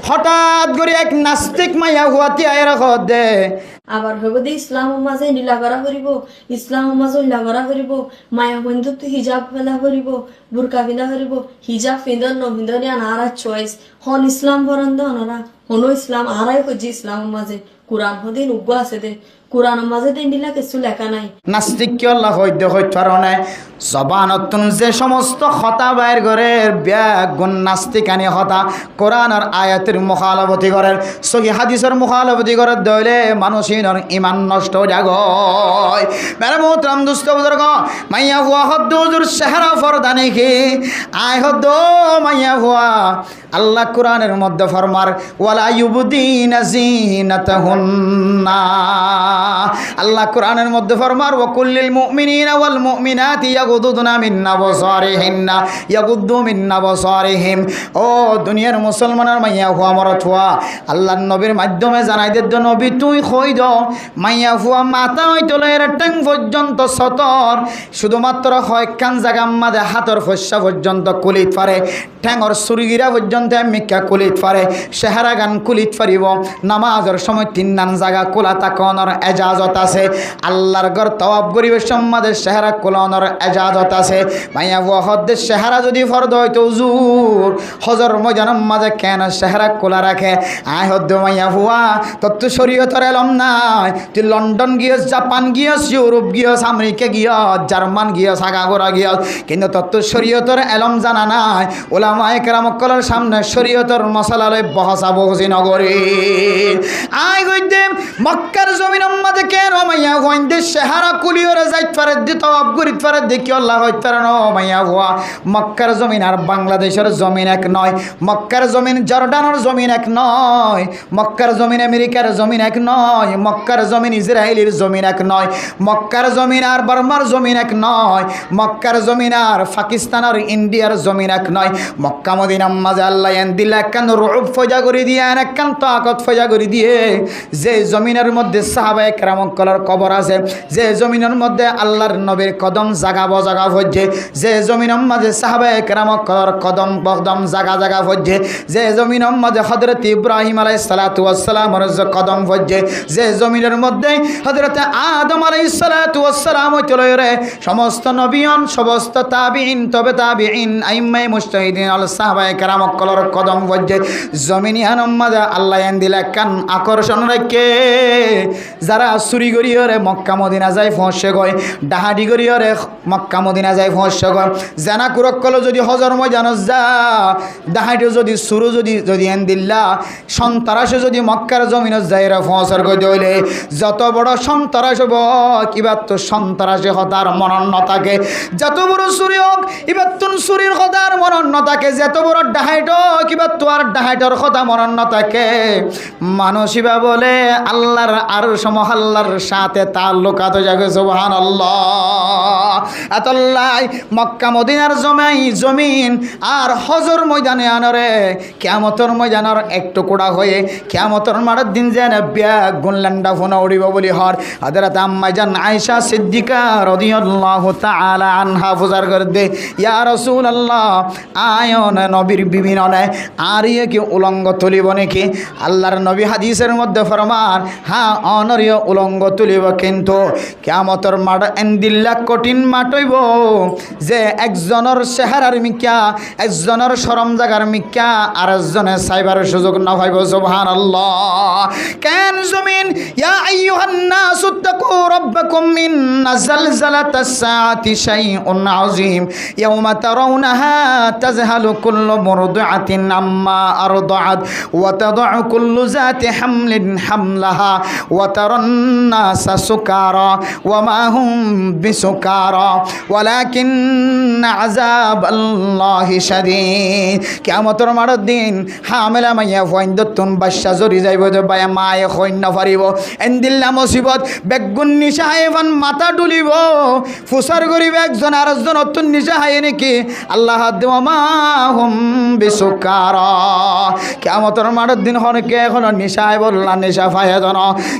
হঠাৎ করে এক নাস্তিক মাইয়া হুয়াতি আয়ের দে আবার হইব দে ইসলাম মাঝে নীলা করা করিব, ইসলাম মাঝে উল্লা করা করিব, মায়া বন্ধু তো হিজাব ফেলা করিব, বুরকা পিন্ধা করিব, হিজাব পিন্ধন নপিন্ধন আনারা চয়েস হন ইসলাম বরন্দ অনরা হনো ইসলাম আরাই হজি ইসলাম মাঝে কোরআন হদিন উগ্র আছে দে কোরআন মাঝে দিন দিলা কিছু লেখা নাই। নাস্তিক কি আল্লাহ হইতে হইতে পারে জবানতুন যে সমস্ত হতা বাইর করে ব্যাগুন নাস্তিকানি হতা কোরআনের আয়াতের মুখালাফতি করেন, সহি হাদিসের মুখালাফতি করে দইলে মানুষের ইমান নষ্ট হয়ে যায়। মেরে মোহতরম দুস্থ বুজুর্গ মাইয়া হুয়া হদ্দ হুজুর চেহারা ফরদানি কি আয় হদ্দ মাইয়া হুয়া আল্লাহ কোরআনের মধ্যে ফরমার ওয়ালা ইউবদিনা জিনাতাহুন্না, আল্লাহ কোরআনের মধ্যে ফরমার ওয়া কুল্লিল মুমিনিনা ওয়াল মুমিনাতি ইয়াগুদুনা মিন আবসারিহিন্না ইয়াগুদ্দু মিন আবসারিহিম। ও দুনিয়ার মুসলমানের মাইয়া হুয়া মরত হুয়া আল্লাহর নবীর মাধ্যমে জানাই দে নবী তুই কই দাও মাইয়া হুয়া মাথা হইতো এর ট্যাং পর্যন্ত সতর শুধুমাত্র হয় কান জায়গা মাঝে হাতর ফসা পর্যন্ত কুলিত পারে, ঠ্যাঙর সুরগিরা পর্যন্ত মিকা কুলিত পারে, চেহারা গান কুলিত পারিব। নামাজের সময় 3 নান জায়গা কোলা তাকানোর এজাজত আছে, আল্লাহর ঘর তওয়াব করিবে সমাজে চেহারা কোলানোর এজাজত আছে। মাইয়া হুয়া হদ্দের চেহারা যদি ফরদ হইতো হুজুর হজর ময়দানের মাঝে কেন চেহারা কোলা রাখে আয় হদ্দ মাইয়া হুয়া তোর তো শরীয়তের এলম নাই, তুই লন্ডন গিয়স, জাপান গিয়স, ইউরোপ গিয়স, আমেরিকা গিয়স, জার্মান গিয়স, আগাগোড়া গিয়স, কিন্তু তোর তো শরীয়তের এলম জানা নাই। ওলামায়ে কেরামকলের সামনে শরীয়তের মশালালয় বহসা বহসি নগরী আয় গইতে মক্কার জমিনের মাঝে কেন মাইয়া হুয়াইন্দে চেহারা কুলিয়রে যাইত পারে দিত আবগুরিত পারে দেখি আল্লাহ হইত পারে ন মাইয়া হুয়া মক্কার জমিন আর বাংলাদেশের জমিন এক নয়, মক্কার জমিন জর্ডানের জমিন এক নয়, মক্কার জমিন আমেরিকার জমিন এক নয়, মক্কার জমিন ইসরায়েলের জমিন এক নয়, মক্কার জমিন আর বার্মার জমিন এক নয়, মক্কার জমিন আর পাকিস্তান আর ইন্ডিয়ার জমিন এক নয়। মক্কা মদিনার মাঝে আল্লাহ দিল একখান রূপ ফজা করে দিয়ে একখান তাকত ফজা করে দিয়ে যে জমিনের মধ্যে সাহাবায়ে কেরামকলের কবর আছে, যে জমিনের মধ্যে আল্লাহর নবীর কদম জাগা বজাগা হচ্ছে, যে জমিনের মাঝে সাহাবায়ে কেরামকলের কদম বকদম জাগা জাগা হচ্ছে, যে জমিনের মাঝে হযরত ইব্রাহিম আলাইহিস সালাতু ওয়াস সালামের কদম হচ্ছে, যে জমিনের মধ্যে হযরত আদম আলাইহিস সালাতু ওয়াস সালাম হইতলরে সমস্ত নবিয়ন সমস্ত তাবিঈন তবে তাবিঈন আইম্মায়ে মুজতাহিদিন আল সাহাবায়ে কেরামকলের কদম হচ্ছে। জমিনিয়ানের মাঝে আল্লাহ দিল কান আকর্ষণ রেখে যারা চুরি করিয়রে মক্কা মদিনা যায় ফসে গয়, ডাহাডি করিয়রে মক্কা মদিনা যায় ফসে গয়, জানা কুরকল যদি হজর ময়দান যা ডাহাডি যদি সুরু যদি দিল্লা সন্তারাসে যদি মক্কার জমিন যায় ফসর গই দইলে যত বড় সন্তারাস হব কিবার তো সন্তারাসে হতার মনন থাকে, যত বড় চুরি হোক এবার তুন চুরির হতার মনন থাকে, যত বড় ডাহাইট কিবার তো আর ডাহাইটর কথা মনন থাকে। মানুষিবা বলে আল্লাহর আর সমহাল্লার সাথে তাল্লুকাত জাগে সুবহানাল্লাহ। আতাল্লাহ মক্কা মদিনার জমিন আর হজর ময়দানে আনরে কিয়ামতের ময়দানের এক টুকরা হয়ে কিয়ামতের মাঠের দিন যেন ব্যাগ গুনলান্ডা ফোনা উড়িব বলি হর হযরত আম্মা জান আয়েশা সিদ্দিকা রাদিয়াল্লাহু তাআলা আনহা ফুজার করে দে ইয়া রাসূলুল্লাহ আয়ন নবীর বিবি নয় আর ইয়ে কি উলঙ্গ তুলিব নাকি? আল্লাহর নবী হাদিসের মধ্যে ফরমান হ্যাঁ অনরীয় উলঙ্গ তুলিব, কিন্তু কিয়ামতের মাঠ এন্দিল্লা কঠিন মাঠ হইব যে একজনের চেহারার মিক্যা একজনের শরম জাগার মিক্যা আর একজনের সাইবার সুযোগ না পাইব। সুবহানাল্লাহ। কেন জমিন ইয়া আইয়ুহান নাসু তাকু রাব্বাকুম ইন্না জালজালাতাস সাআতি শাইউন আযীম ইয়াওমা তারাউনাহা তাযহালু কুল্লু মুরদিআতিন আম্মা আরদাআত ওয়া তাদউ কুল্লু যাতি হামলিন হামলাহা ওয়া তারান নাসা সুকারা ওয়া মা হুম বিসুকারা ওয়ালাকিন্না আযাবাল্লাহি শাদীদ। কিয়ামতের মাঠের দিন হামেলা মাইয়া ফইন্দতুন বাদশা জরি যাইব যে বায়া মায়ে কইন না পারিব এন্দিল্লা মুসিবত বেগুন নিশা হাইফান মাথা ডুলিব ফুসার করিবে একজন আরেকজন অত্যন্ত নিশা হাই নাকি আল্লাহ মা হুম বিসুকারা কিয়ামতের মাঠের দিন হনকে এখন নিশায় বললা নিশা ফায়ে জন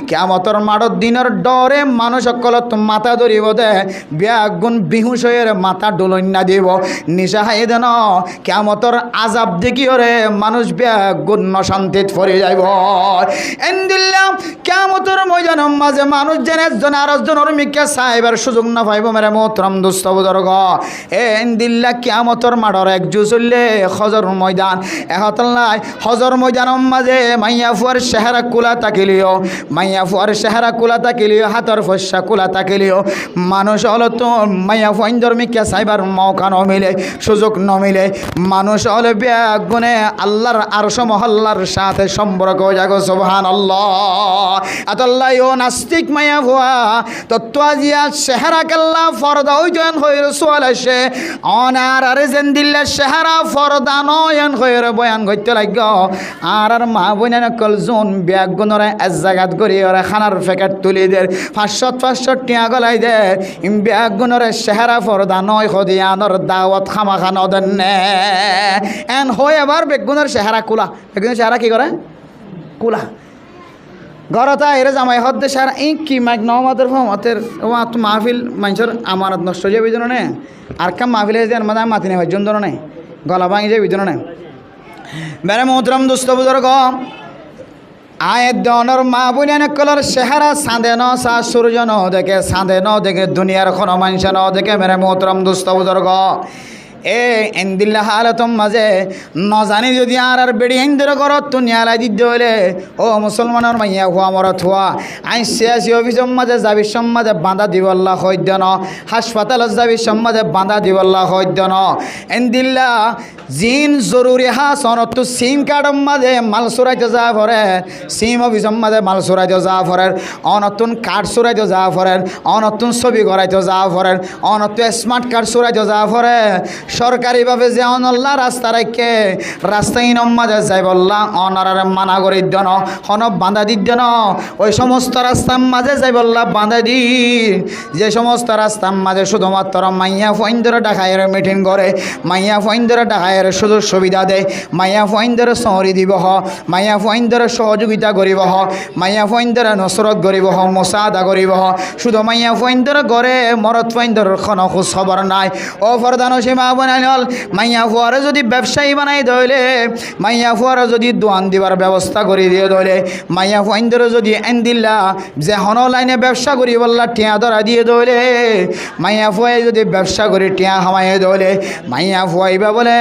কিয়ামতের মাঠের দিনের ডরে মানুষ সকলত মাথা ধরিব দে বেগুন বিহুশ হয়ে মাথা ডুলন্যা দিব নিশা হাই দেন কিয়ামতের আজাব দেখিও রে মানুষ বেগুন শান্তিত পড়ে যাইব এন্দিল্লা কিয়ামতের ময়দানের মাঝে মানুষ যেন একজন আরেকজনের মিকে চাইবার সুযোগ না পাইব মেরে মোহতরম দোস্ত বুজুর্গ এন্দিল্লা কিয়ামতের মাঠের এক জুসুল্লে হজর ময়দান এহতাল্লাই হজর ময়দানের মাঝে মাইয়া ফুয়ার চেহারা কুলা তাকিলিও মাইয়া ফুয়ার চেহারা কুলা তাকিলিও হাতর ফসা কুলা তাকিলিও মানুষ হলো তো মাইয়া ফুয়াইন্দর মিকে চাইবার মৌকা নমিলে সুযোগ নমিলে মানুষ হলে বেগুনে আল্লাহর আরশ মহল্লার সাথে সম্পর্ক জাগো সুবহানাল্লাহ আতাল্লাহ ও নাস্তিক মাইয়া ফুয়া তত্ত্বাজিয়া চেহারা কাল্লা ফরদা হইতেন হইর সোয়াল আসে অনার আর জেন্দিল্লা চেহারা ফরদা নয়ন হইর বয়ান করতে লাগ আর মা বোনের কল জোন বেগুনরে এক জায়গাত করি ওরা খানার প্যাকেট তুলি দে 500 টিয়া গলাই দে বেগুনরে চেহারা ফরদা নয় খদি আনর দাওয়াত খামা খান দেন এন হয় আবার বেগুনের চেহারা কুলা বেগুনের চেহারা কি করে কুলা ঘরতা এর জামাই হদ সারা এই কি মাইক নমাতের ফমাতের মাহফিল মানুষের আমানত নষ্ট হয়ে যাবে জন্য আর কাম মাহফিলে যে মানে মাতি নেই হজন ধরনে গলা ভাঙি যাবে জন্য বেড়ে মোহতরম দুস্থ বুজুর্গ আয়ের দনর মা বুনিয়ান কলর চেহারা চাঁদে ন চা সূর্য ন দেখে চাঁদে ন দেখে দুনিয়ার কোনো মানুষ ন দেখে মেরে মোহতরম দুস্থ বুজুর্গ এ এন্দিল্লা হালতম মাঝে নজানি যদি আর বেড়ি হিন্দর ঘরত তো নিয়ালাই দিতে হলে ও মুসলমানের মাইয়া হুয়া মরত হুয়া আই সিয়াসি অফিসের মাঝে যাবি মাঝে বাঁধা দিবল্লা হইদ্য ন হাসপাতালত যাবি মাঝে বাঁধা দিবল্লা হইদ্য ন এন্দিল্লা জিন জরুরি হাস অনত্তু সিম কার্ডের মাঝে মাল চুরাইতে যা পরে সিম অফিসের মাঝে মাল চুরাইতে যা পরে অনতুন কার্ড চুরাইতে যা পরে অনতুন ছবি করাইতে যা পরে অনত্তু স্মার্ট কার্ড চুরাইতে যা পরে সরকারিভাবে যে অনল্লা রাস্তা রেখে রাস্তায় মাঝে যাই বললাম অনারারে মানা করে দেন হন বাঁধা দিত ন ওই সমস্ত রাস্তার মাঝে যাই বললাম বাঁধা দি যে সমস্ত রাস্তার মাঝে শুধুমাত্র মাইয়া ফইন্দরে ডাকায়ের মিটিং করে মাইয়া ফইন্দরে ডাকায়ের সুযোগ সুবিধা দেয় মাইয়া ফইন্দরে সহরি দিব হ মাইয়া ফইন্দরে সহযোগিতা করিব হ মাইয়া ফইন্দরে নসরত করিব হ মোসাদা করিব হ শুধু মাইয়া ফইন্দরে গড়ে মরত ফইন্দর কোনো খোঁজ খবর নাই ও ফরদান সীমা বানাই হল মাইয়া ফুয়ারে যদি ব্যবসায়ী বানাই দইলে মাইয়া ফুয়ারে যদি দোয়ান দিবার ব্যবস্থা করে দিয়ে দইলে মাইয়া ফুয়াইন্দর যদি এন্দিল্লা যে হন লাইনে ব্যবসা করি বললা টিয়া ধরা দিয়ে দইলে মাইয়া ফুয়াই যদি ব্যবসা করে টিয়া হামাইয়ে দইলে মাইয়া ফুয়াইবা বলে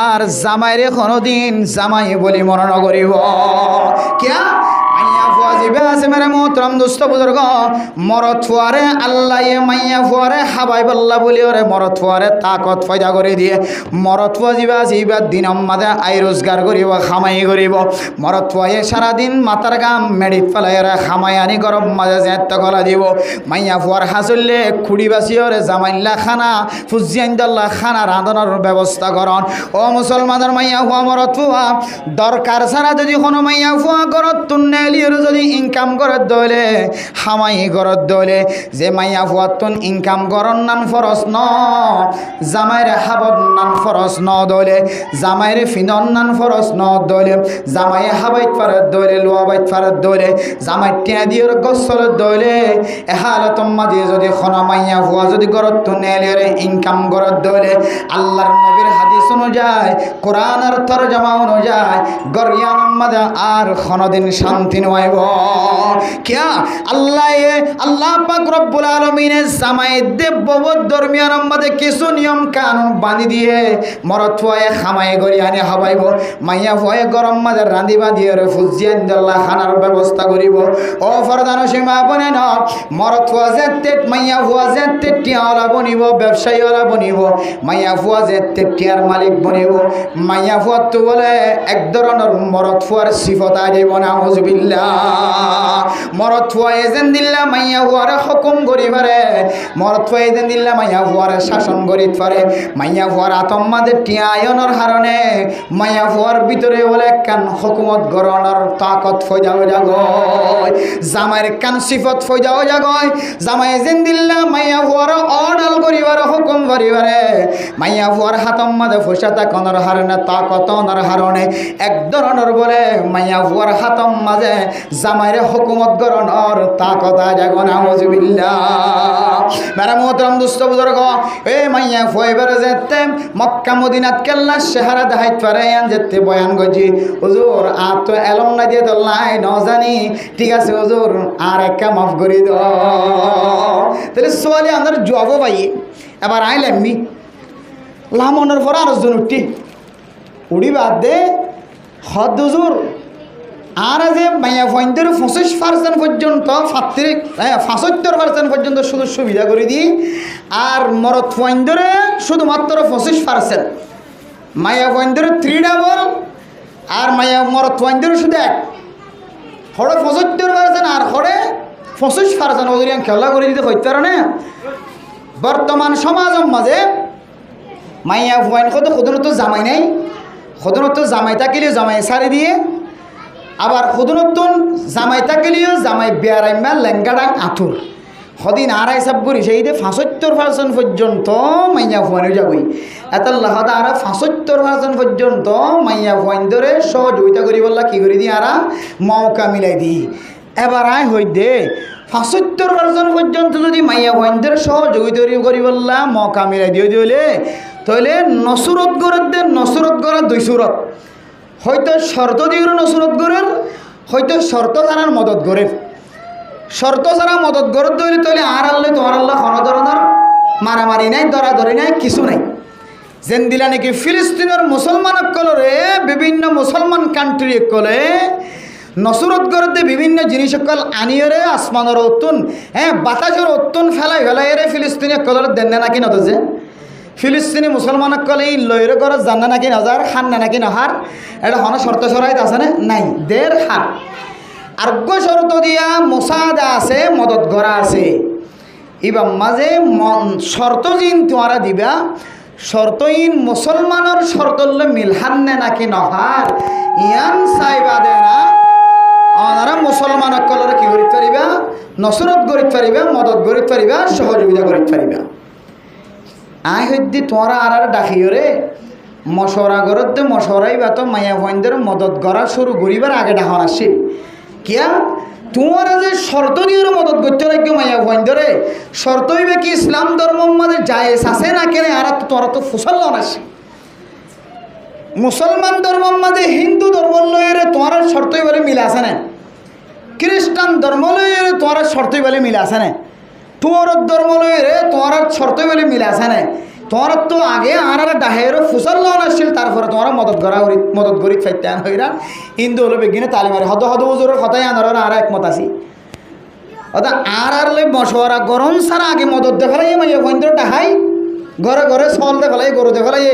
আর জামাইরে কোনোদিন জামাই বলি মনে নকরিব কিয়া মাইয়া ফুয়া জিবে আছে মেরে মোহতরম দুস্থ বুজুর্গ মরত ফুয়ারে আল্লাহ মাইয়া ফুয়ারে হাবাই বল্লা বলি ওরে মরত ফুয়ারে তাকত ফয়দা করে দিয়ে মরত ফুয়া জিবা জিবার দিন মাঝে আই রোজগার করিব খামাই করিব মরত ফুয়াই সারাদিন মাথার গাম মেডিক ফেলাই খামাই আনি গরম মাঝে জেত গলা দিব মাইয়া ফুয়ার হাসুললে খুঁড়ি বাসি ওরে জামাইল্লা খানা ফুজিয়াইন্দল্লা খানা রাঁধনের ব্যবস্থা করন ও মুসলমানের মাইয়া ফুয়া মরত ফুয়া দরকার ছাড়া যদি কোনো মাইয়া ফুয়া করত তুন্নে যদি ইনকাম করত দলে হামাই করত দলে যে মাইয়া ফুয়াতুন ইনকাম করন নান ফরস ন জামাইরে হাবত নান ফরস ন দলে জামাইরে ফিনন নান ফরস ন দলে জামাই হাবাইত ফারত দলে লোয়াবাইত ফারত দলে জামাই টিয়া দিওর গসল দলে এহালতম মাঝে যদি খনা মাইয়া ফুয়া যদি করত তুনেলে ইনকাম করত দলে আল্লাহর নবীর হাদিস অনুযায়ী কোরআনের তরজমা অনুযায়ী গরিয়ান মাঝে আর খনদিন শান্তি নয় क्या अल्लाह पाक रब्बुल आलमीने জামাই দেববত ধর্মীয় মধ্যে কিছু নিয়ম কানুন বাঁধি দিয়ে মরত ফুয়ে খামাই গড়ি আনি হাবাইব মাইয়া ফুয়ে গরম মাঝে রাঁধি বাঁধিয়ে ফুজিয়ান দল্লা খানার ব্যবস্থা করিব ও ফরদান সীমা বনে ন মরত ফুয়া যে মাইয়া ফুয়া যে টিয়াওয়ালা বনিব ব্যবসায়ীওয়ালা বনিব মাইয়া ফুয়া যে টিয়ার মালিক বনিব মাইয়া ফুয়া তো বলে এক ধরনের মরত ফুয়ার সিফত আইব না হুজবিল্লাহ মরত ফুয়াই যেন দিল্লা মাইয়া হুয়ারে হুকুম করি পারে, মরত ফুয়াই যেন দিল্লা মাইয়া হুয়ারে শাসন করি পারে। মাইয়া হুয়ার আতম্মাদের টিয়ায়নের হারণে মাইয়া হুয়ার ভিতরে বলে কান হুকুমত গরণর তাকত ফয়দাও জাগয়, জামাইয়ের কান সিফত ফয়দাও জাগয়। জামাই যেন দিল্লা মাইয়া হুয়ার অডাল করিবার হুকুম করিবারে, মাইয়া হুয়ার হাতম্মাদে ফসাতা কনর হারণে তাকতনর হারণে এক ধরনের বলে মাইয়া হুয়ার হাতম মাঝে জামাইরে হুকুমত গরণর তাকতা জাগো নাউজুবিল্লাহ। মেরা মোহতরম দুস্থ বুজুর্গ, এ মাইয়া ফুয়াইবার যেতে মক্কা মদিনাত কেল্লা শেহারা দেখাইত পারে যেতে বয়ান গজি হুজুর আর তো এলম না দিয়ে দল্লাই ন জানি, ঠিক আছে হুজুর আর একটা মাফ করি দাও। তাহলে সোয়ালি আমার জব পাই এবার আইলাম মি লামনের পর আরো জন উড়ি বাদ দে হদ হুজুর আর যে মাইয়া ফয়েন্দের 25% পর্যন্ত 75% পর্যন্ত শুধু সুবিধা করে দিই, আর মরদ ফয়েন্দরে শুধুমাত্র 25%, মাইয়া ফয়েন্দের 3 ডাবল আর মাইয়া মরদ ফয়েন্দের শুধু 1, হরে 75% আর হরে 25% ওদের খেলা করে দিতে হইতে পারে না। বর্তমান সমাজের মাঝে মাইয়া ফয়েন খুদনত জামাই নাই, খুদনত জামাই থাকিলেও জামাই সারি দিয়ে, আবার খুদনতুন জামাই থাকিলেও জামাই বেয়ারাইমা লেঙ্গাডাং আঁতুর সদিন আর হিসাব করি সেই 75% পর্যন্ত মাইয়া ফুয়ানো যাবই। এতাল্লাহ আর 75% পর্যন্ত মাইয়া ফুয়ান ধরে সহযোগিতা করি বললা কি করে দিই আর মৌকা মিলাই দিই। এবার আয় হই দে 75% পর্যন্ত যদি মাইয়া ফুয়ান ধরে সহযোগিতা করি বললা মৌকা মিলাই দিয়ে দিলে তাহলে নসরত গড়ের দে নসরত গড়ার 2 সুরত, হয়তো শর্ত দিয়ে নসরত গড়ের, হয়তো শর্ত ছাড়ার মদত গড়ের। শর্ত ছাড়া মদত গড়ত ধরে তাহলে আর আল্লাহ তোমার আল্লাহ কোনো ধরনের মারামারি নাই, ধরাধরি নাই, কিছু নাই। যেন দিলা নাকি ফিলিস্তিনের মুসলমান কলরে বিভিন্ন মুসলমান কান্ট্রি কলে নসরত গড়তে বিভিন্ন জিনিস কল আনিয়রে আসমানের অতুন বাতাসের অতুন ফেলাই ফেলাই রে ফিলিস্তিনি কলর দেন নাকি নদে ফিলিস্তিনি মুসলমান কলে এই লয়ের ঘর জানা নাকি নজার খান না নাকি নহার এটা হন শর্ত সরাইত আছে না নাই দের হার আর্গ শর্ত দিয়া মোসাদা আছে মদত গড়া আছে। এবার মাঝে শর্ত জিন তোমরা দিবা শর্তইন মুসলমানের শর্তলে মিলহান নে নাকি নহার ইয়ান চাইবা দে না ওনারা মুসলমান কলরে কি করিতে পারিবা নসরত গড়িতে পারিবা মদত গড়িতে পারিবা সহযোগিতা করিতে পারিবা। আই হইদি তোমরা আর ডাকিও রে মশরা গড়ত মশরাই বা তো মায়া ভয়েন্দের মদত গড়া শুরু করিবার আগে ডাহন আসছে কিয়া তোমরা যে শর্ত দিয়ে মদত করতে লাগবে মায়া ভয়েন্দরে শর্ত হইবে কি ইসলাম ধর্ম মাঝে জায়েজ আছে না কেনে আর তোমরা তো ফুসল আসে মুসলমান ধর্ম মাঝে হিন্দু ধর্ম লয়েরে তোমার শর্তই বলে মিল আছে না, খ্রিস্টান ধর্ম লয়েরে তোমার শর্তই বলে মিল আছে না, তোমার ধর্ম লয়েরে তোমার শর্তই বলে মিল আছে না। তোমার তো আগে আর ডাহের ফুসল আসছিল তারপরে তোমার মদত গরিত ফাইতান হইরা হিন্দু হলো বিজ্ঞানে তালিমারে হদ হদ উজুরের কথাই আনার আর একমত আছি অর্থাৎ আর লই মশওয়ারা গরম সারা আগে মদত দেখালাই মানে বন্ধ ডাহাই ঘরে ঘরে চল দে ফেলাই গরু দে ফেলাই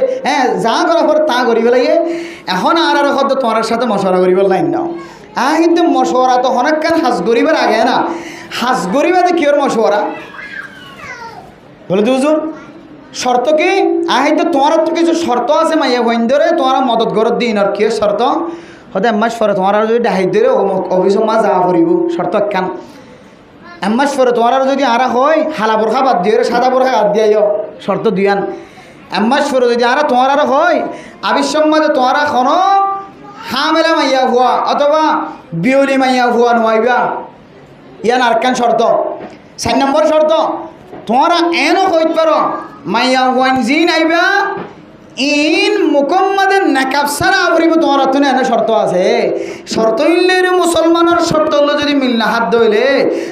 যা করা পর তা করি ফেলাই এখন আর হদ তোমার সাথে মশওয়ারা করিব লাইন নাও কিন্তু মশওয়ারা তো অনেক কান হাজ গরিবার আগে না হাজ গরিবাতে কিয়র মশওয়ারা বলে তো হুজুর শর্ত কি তো তোমার তো কিছু শর্ত আছে মাইয়া বন্ধরে তোমার মদত গরত দিন আর কি শর্ত হতে এমাস পরে তোমার যদি ডাহাই ধরে অফিস মা যা করিব শর্ত কান এমাস পরে তোমার যদি আর হয় হালা বোরখা বাদ দিয়ে সাদা বোরখা বাদ দিয়ে শর্ত দিয়ান এমাস পরে যদি আর তোমার আর হয় আবিসম্মাদে তোমার কোনো হামেলা মাইয়া হুয়া অথবা বিউলি মাইয়া হুয়া নোয়াইবা ইয়ান আর কান শর্ত 4 নম্বর শর্ত তোমরা এনও কইতে পারো মাইয়া হুয়ান জিন আইবা ইন মুকম্মাদের নাকাব সারা আবরিব তোমার তো এনে শর্ত আছে শর্ত হইলে মুসলমানের শর্ত হলো যদি মিলনা হাত ধইলে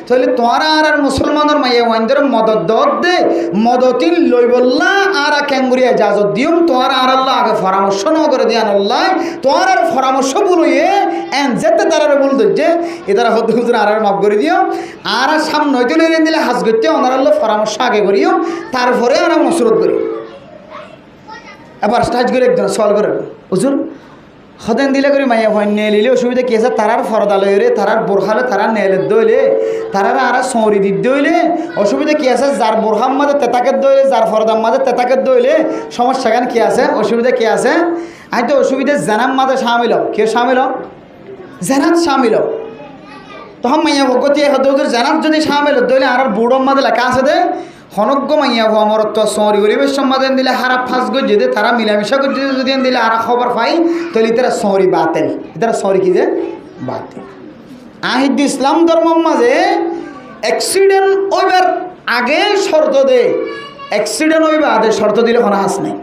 তাহলে তোমরা আর মুসলমানের মাইয়া হুয়ানদের মদত দত দে মদতিন লই বললা আর ক্যাঙ্গুরিয়া ইজাজত দিউম তোমরা আর আল্লাহ আগে পরামর্শ ন করে দিয়ান আল্লাহ তোমার আর পরামর্শ বলুয়ে এন যেতে তারা বল যে এদারা হদ হুজুর আর মাফ করে দিও আর সামনে হইতে লই দিলে হাজ করতে ওনার আল্লাহ পরামর্শ আগে করিও তারপরে আমরা নসরত করি। এবার স্টাজ করে একজন সওয়াল করে হুজুর হতেন দিলে করে মাইয়া ভয় নিয়ে নিলে অসুবিধা কি আছে তারার ফরদা লইরে তারার বোরখালে তারা নেলে দইলে তারার আর সৌরি দিত দইলে অসুবিধা কি আছে যার বোরখার মাঝে তেতাকে দইলে যার ফরদার মাঝে তেতাকে দইলে সমস্যা কেন কি আছে অসুবিধা কি আছে হয়তো অসুবিধা জেনার মাঝে সামিল কেউ সামিল জেনাত সামিল তখন মাইয়া ভগতি হতে জেনাত যদি সামিল দইলে আর বুড়োর মাঝে লেখা আছে দে হনজ্ঞ মাইয়া ভো আমার তো সরি গরিবের সম্মাদন দিলে হারা ফাঁস গজ্জে দে তারা মিলামিশা গজ্জে যদি দিলে আর খবর পাই তাহলে তারা সরি বাতেল তারা সরি কি যে বাতেল আহিদ ইসলাম ধর্মের মাঝে অ্যাক্সিডেন্ট ওইবার আগে শর্ত দে অ্যাক্সিডেন্ট ওইবার আগে শর্ত দিলে কোনো হাস নাই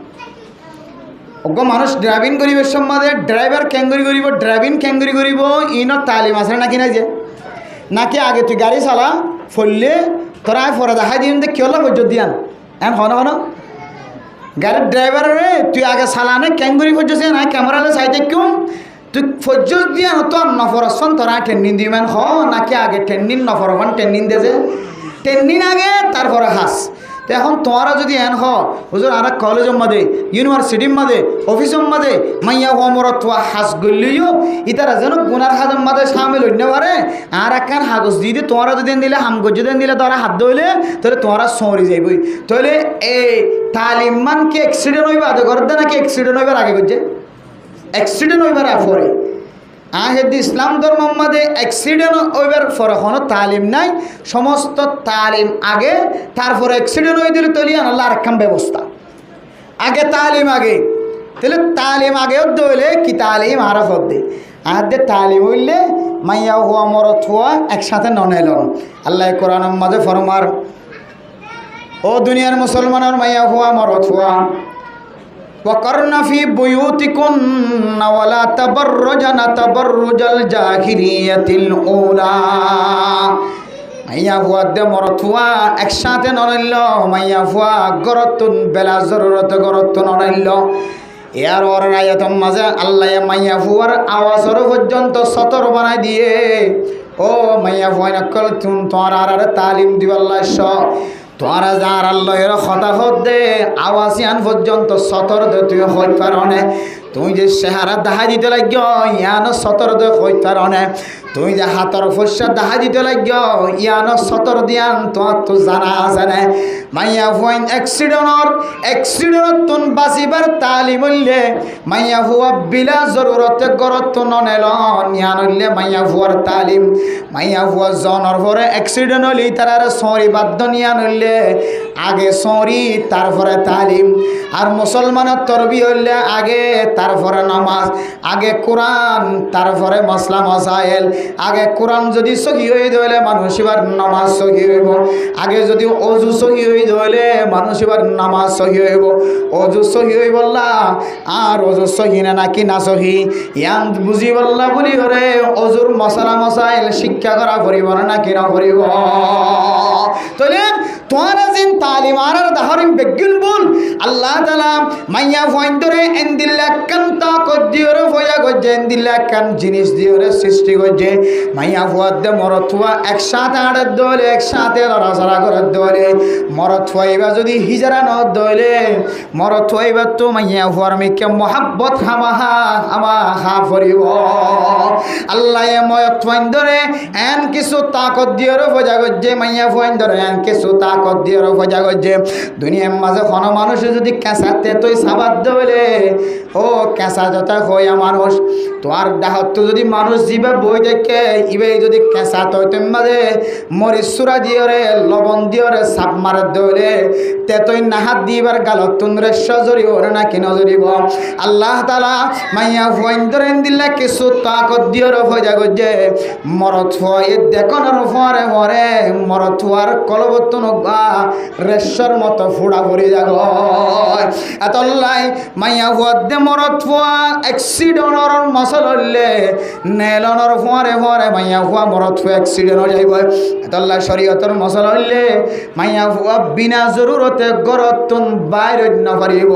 অজ্ঞ মানুষ ড্রাইভিং করিবের সম্মাদে ড্রাইভার ক্যাঙ্গুরি করিব ড্রাইভিং ক্যাঙ্গুরি করিব ইন তালিম আছে নাকি নাই যে নাকি আগে তুই গাড়ি চালা ফললে তোরা ফরে দেখাই দিন যে কেউ পর্যন্ত দিয়ান এন হন হন গাড়ির ড্রাইভারে তুই আগে চালানে ক্যাঙ্গুরি পর্যন্ত না ক্যামেরালে চাইতে কেউ তুই পর্যন্ত দিয়ান তো নফরসন তোরা ট্রেনিং দিবেন হ নাকি আগে ট্রেনিং নফরখন ট্রেনিং দেছে ট্রেনিং আগে তারপরে হাস তো এখন তোমরা যদি এন হুজুর আর কলেজের মাঝে ইউনিভার্সিটির মাঝে অফিসের মাঝে মাইয়া হমরত হাস গলিও ইতারা যেন গুনার হাজের মাঝে সামিল হইতে পারে আর একখান হাগজ দিয়ে তোমরা যদি দিলে হামগজ যদি দিলে তোরা হাত ধইলে তাহলে তোমরা সরি যাইবই তাহলে এই তালিম মান কি অ্যাক্সিডেন্ট হইবা আগে করতে নাকি অ্যাক্সিডেন্ট হইবার আগে করছে অ্যাক্সিডেন্ট হইবার পরে আহেদ ইসলাম ধর্মের মধ্যে অ্যাক্সিডেন্ট ওইবার পরে কোনো তালিম নাই সমস্ত তালিম আগে তারপরে অ্যাক্সিডেন্ট হয়ে দিলে তলি আল্লাহ আরেকখান ব্যবস্থা আগে তালিম আগে তাহলে তালিম আগেও দইলে কি তালিম আরো হদ্দে আহাদে তালিম হইলে মাইয়া হুয়া মরত হুয়া একসাথে ননেল আল্লাহ কোরআনের মাঝে ফরমার ও দুনিয়ার মুসলমানের মাইয়া হুয়া মরত হুয়া وقرن في بيوتكن ولا تبرجن تبرج الجاهلية الأولى মাইয়া ভুয়া দে মরথুয়া একসাথে নড়াইল মাইয়া ভুয়া গরতুন বেলা জরুরত গরতুন নড়াইল এর ওর আয়াতম মাঝে আল্লাহ মাইয়া ভুয়ার আওয়াজর পর্যন্ত সতর বানাই দিয়ে ও মাইয়া ভুয়া নকল তুন তোমার আর তালিম দিবাল্লাহ তোরা যার আল্লাহর কথা হতে আওয়াজিয়ান পর্যন্ত সতর দে তুই হইতে পারো না তুই যে চেহারা দেখা দিতে লাগ ইয়ান সতর দে হইতে পারো না তুই যে হাতর ফসা দেখা দিতে লাগ ইয়ান সতর দিয়ান তোমার তো জানা আছে না মাইয়া ফুয়াইন অ্যাক্সিডেন্ট তুন বাঁচিবার তালিম হইলে মাইয়া ফুয়া বিলা জরুরতে গরত ননেল ইয়ান হইলে মাইয়া ফুয়ার তালিম মাইয়া ফুয়া জনের পরে অ্যাক্সিডেন্ট হইলে তার সরি বাধ্য নিয়ান হইলে আগে সরি তারপরে তালিম আর মুসলমানের তরবি হইলে আগে তারপরে নামাজ আগে কোরআন তারপরে মশলা মশাইল আগে কোরআন যদি সহি হয়ে ধরলে মানুষ এবার নামাজ সহি হইব আগে যদি অজু সহি হয়ে ধরলে মানুষ এবার নামাজ সহি হইব অজু সহি হই বললা আর অজু সহি না নাকি না সহি ইয়ান বুঝি বললা বলি হরে অজুর মশলা মশাইল শিক্ষা করা পড়িব না নাকি না পড়িব তাহলে তোরা যেন তালিম আর দাহরিম বেগুন বল আল্লাহ তাআলা মাইয়া ফয়েন ধরে এন্দিল্লা কান্তা কদ্দিওর ফয়া গজে এন্দিল্লা কান জিনিস দিওরে সৃষ্টি গজে মাইয়া ফুয়াদ দে মরথুয়া একসাথে আড়ে দলে একসাথে লড়াচড়া করে দলে মরথুয়াইবা যদি হিজরা ন দলে মরথুয়াইবা তো মাইয়া ফুয়ার মিকে মোহাব্বত হামা হা ফরিব আল্লাহ ময়ত ফয়েন ধরে এন কিছু তাকত দিওর ফয়া গজে মাইয়া ফয়েন ধরে এন কিছু তাকত দিওর ফয়া গজে দুনিয়ার মাঝে কোনো মানুষ যদি কেঁচাতে তুই সাবাদ দলে ও কেঁচা যত হইয়া মানুষ তোর দেহত যদি মানুষ জীবে বই দেখে ইবে যদি কেঁচা তৈতে মাঝে মরিচ চূড়া দিওরে লবণ দিওরে সাপ মারে দৌড়ে তে তুই নাহাত দিবার গালত তুন্দ্রে সজরি ওরে না কি নজরিব আল্লাহ তাআলা মাইয়া ফুয়াইন ধরেন দিলে কিছু তাকত দিওর ফজা গজে মরত ফুয়ে দেখনের ফরে ফরে মরত ফুয়ার কলবতন রেশ্বর মতো ফুড়া ভরি যাগ এতলাই মাইয়া ফুয়া দে মরত ফুয়া অ্যাক্সিডেন্টর মশল হইলে নেলনের ফরে ফরে মাইয়া ফুয়া মরত ফুয়া অ্যাক্সিডেন্ট হয়ে যাইব এতল্লা শরীয়তর মশল হইলে মাইয়া ফুয়া বিনা জরুরতে গরতুন বাইরে না পারিব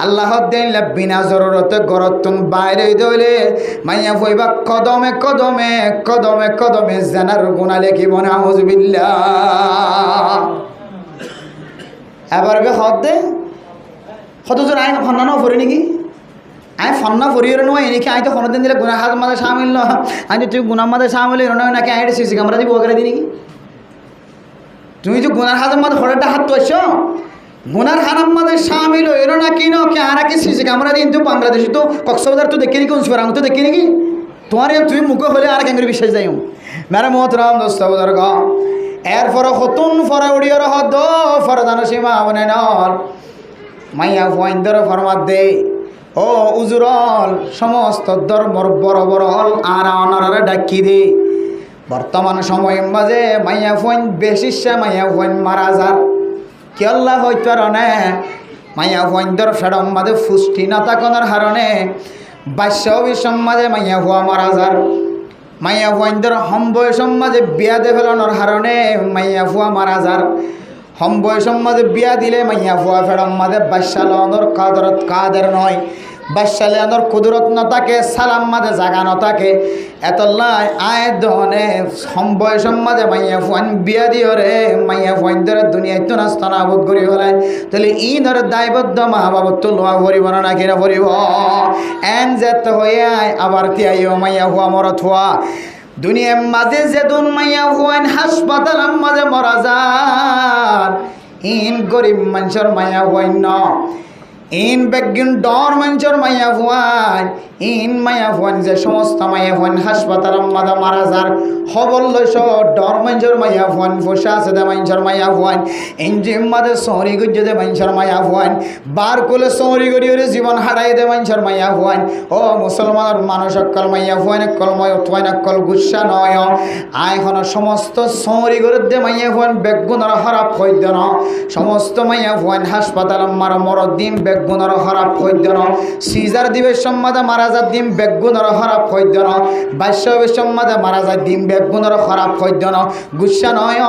আল্লাহ দিলে বিনা জরুরতে গরতুন বাইরে দইলে মাইয়া ফুইবা কদমে কদমে কদমে কদমে জানার গুনাহ লিখিব না আউযুবিল্লাহ এবার বে হদ দে কতজন আইন খন্নানো পড়ে নাকি আমি ফন্না ফরিয়ে নয় এনেকে আই তো কোনোদিন দিলে গুনার হাত মাঝে সামিল ন আমি তুই গুনার মাঝে সামিল নয় নাকি আই সিসি ক্যামেরা দিব করে দিই নাকি তুমি তো গুনার হাতের মাঝে হঠাৎ হাত তো আসছো গুনার হারাম মাঝে সামিল এলো না কি কে আর কি সিসি ক্যামেরা দিন তো বাংলাদেশে তো কক্সবাজার তো দেখে নাকি উন্সুরাং তো দেখে নাকি তোমার তুই মুখে হলে আর কেন বিশ্বাস যাই মেরে মোহতরাম দোস্ত বুজুর্গ এরপর হতুন ফরা উড়িয়র হদ ফরদান সীমা বনে নল মাইয়া ফয়েন্দর ফরমাত দে ও উজুরল সমস্ত ধর্মর বড় বড় হল আর অনারা ডাকি দে বর্তমান সময়ের মাঝে মাইয়া ফয়েন বেশিসা মাইয়া ফয়েন মারা যার কি আল্লাহ হইতে রনে মাইয়া ফয়েন্দর ফেরম মাঝে ফুষ্টি না তাকনের হারণে বাস্য বিষম মাঝে মাইয়া হুয়া মারা যার মাইয়া ফয়েন্দর হম বয়সম মাঝে বিয়া দে ফেলানোর হারণে মাইয়া ফুয়া মারা যার হম বয়সম মাঝে বিয়া দিলে মাইয়া ফুয়া ফেরম মাঝে বাসালনর কাদরত কাদের নয় বাসালনর কুদরত ন থাকে সালাম মাঝে জাগা ন থাকে এতল্লাই আয় দহনে হম বয়সম মাঝে মাইয়া ফুয়ান বিয়া দিও রে মাইয়া ফুয়াইন্দর দুনিয়ায় তো নাস্তানা বোধ করি হলাই তাহলে ইনর দায়বদ্ধ মা বাবত তো লোয়া ভরিব না কিনা ভরিব এন যেত হয়ে আয় আবার তিয়াইও মাইয়া ফুয়া মরত হওয়া দুনিয়ার মাঝে যেদুন মাইয়া হুয়াইন হাসপাতাল মাঝে মরা যান ইন গরিব মানুষের মাইয়া হুয়াইন ন ইন বেগিন ডর মানুষের মাইয়া হুয়াইন ইন মাইয়া হুয়াইন যে সমস্ত মাইয়া হুয়াইন হাসপাতাল মাঝে মারা যার হবল লইস ডর মানুষের মাইয়া হুয়াইন ফসা আছে দে মানুষের মাইয়া হুয়াইন ইঞ্জিম মাঝে সৌরি গুজ্জে দে মানুষের মাইয়া হুয়াইন বার কোলে সৌরি গড়িয়ে জীবন হারাই দে মানুষের মাইয়া হুয়াইন ও মুসলমানের মানুষ অকল মাইয়া হুয়াইন কলময় অথবাইন অকল গুসা নয় আইখন সমস্ত সৌরি গড়ে দে মাইয়া হুয়াইন বেগুনের খারাপ হইত ন সমস্ত মাইয়া হুয়াইন হাসপাতাল মারা মর দিন বেগুনের খারাপ হইত ন সিজার দিবে সম্মাদে মারা যা দিন বেগুনের খারাপ হইত ন বাস্য সম্মাদে মারা যায় দিন বেগুনের খারাপ হইত ন গুসা নয়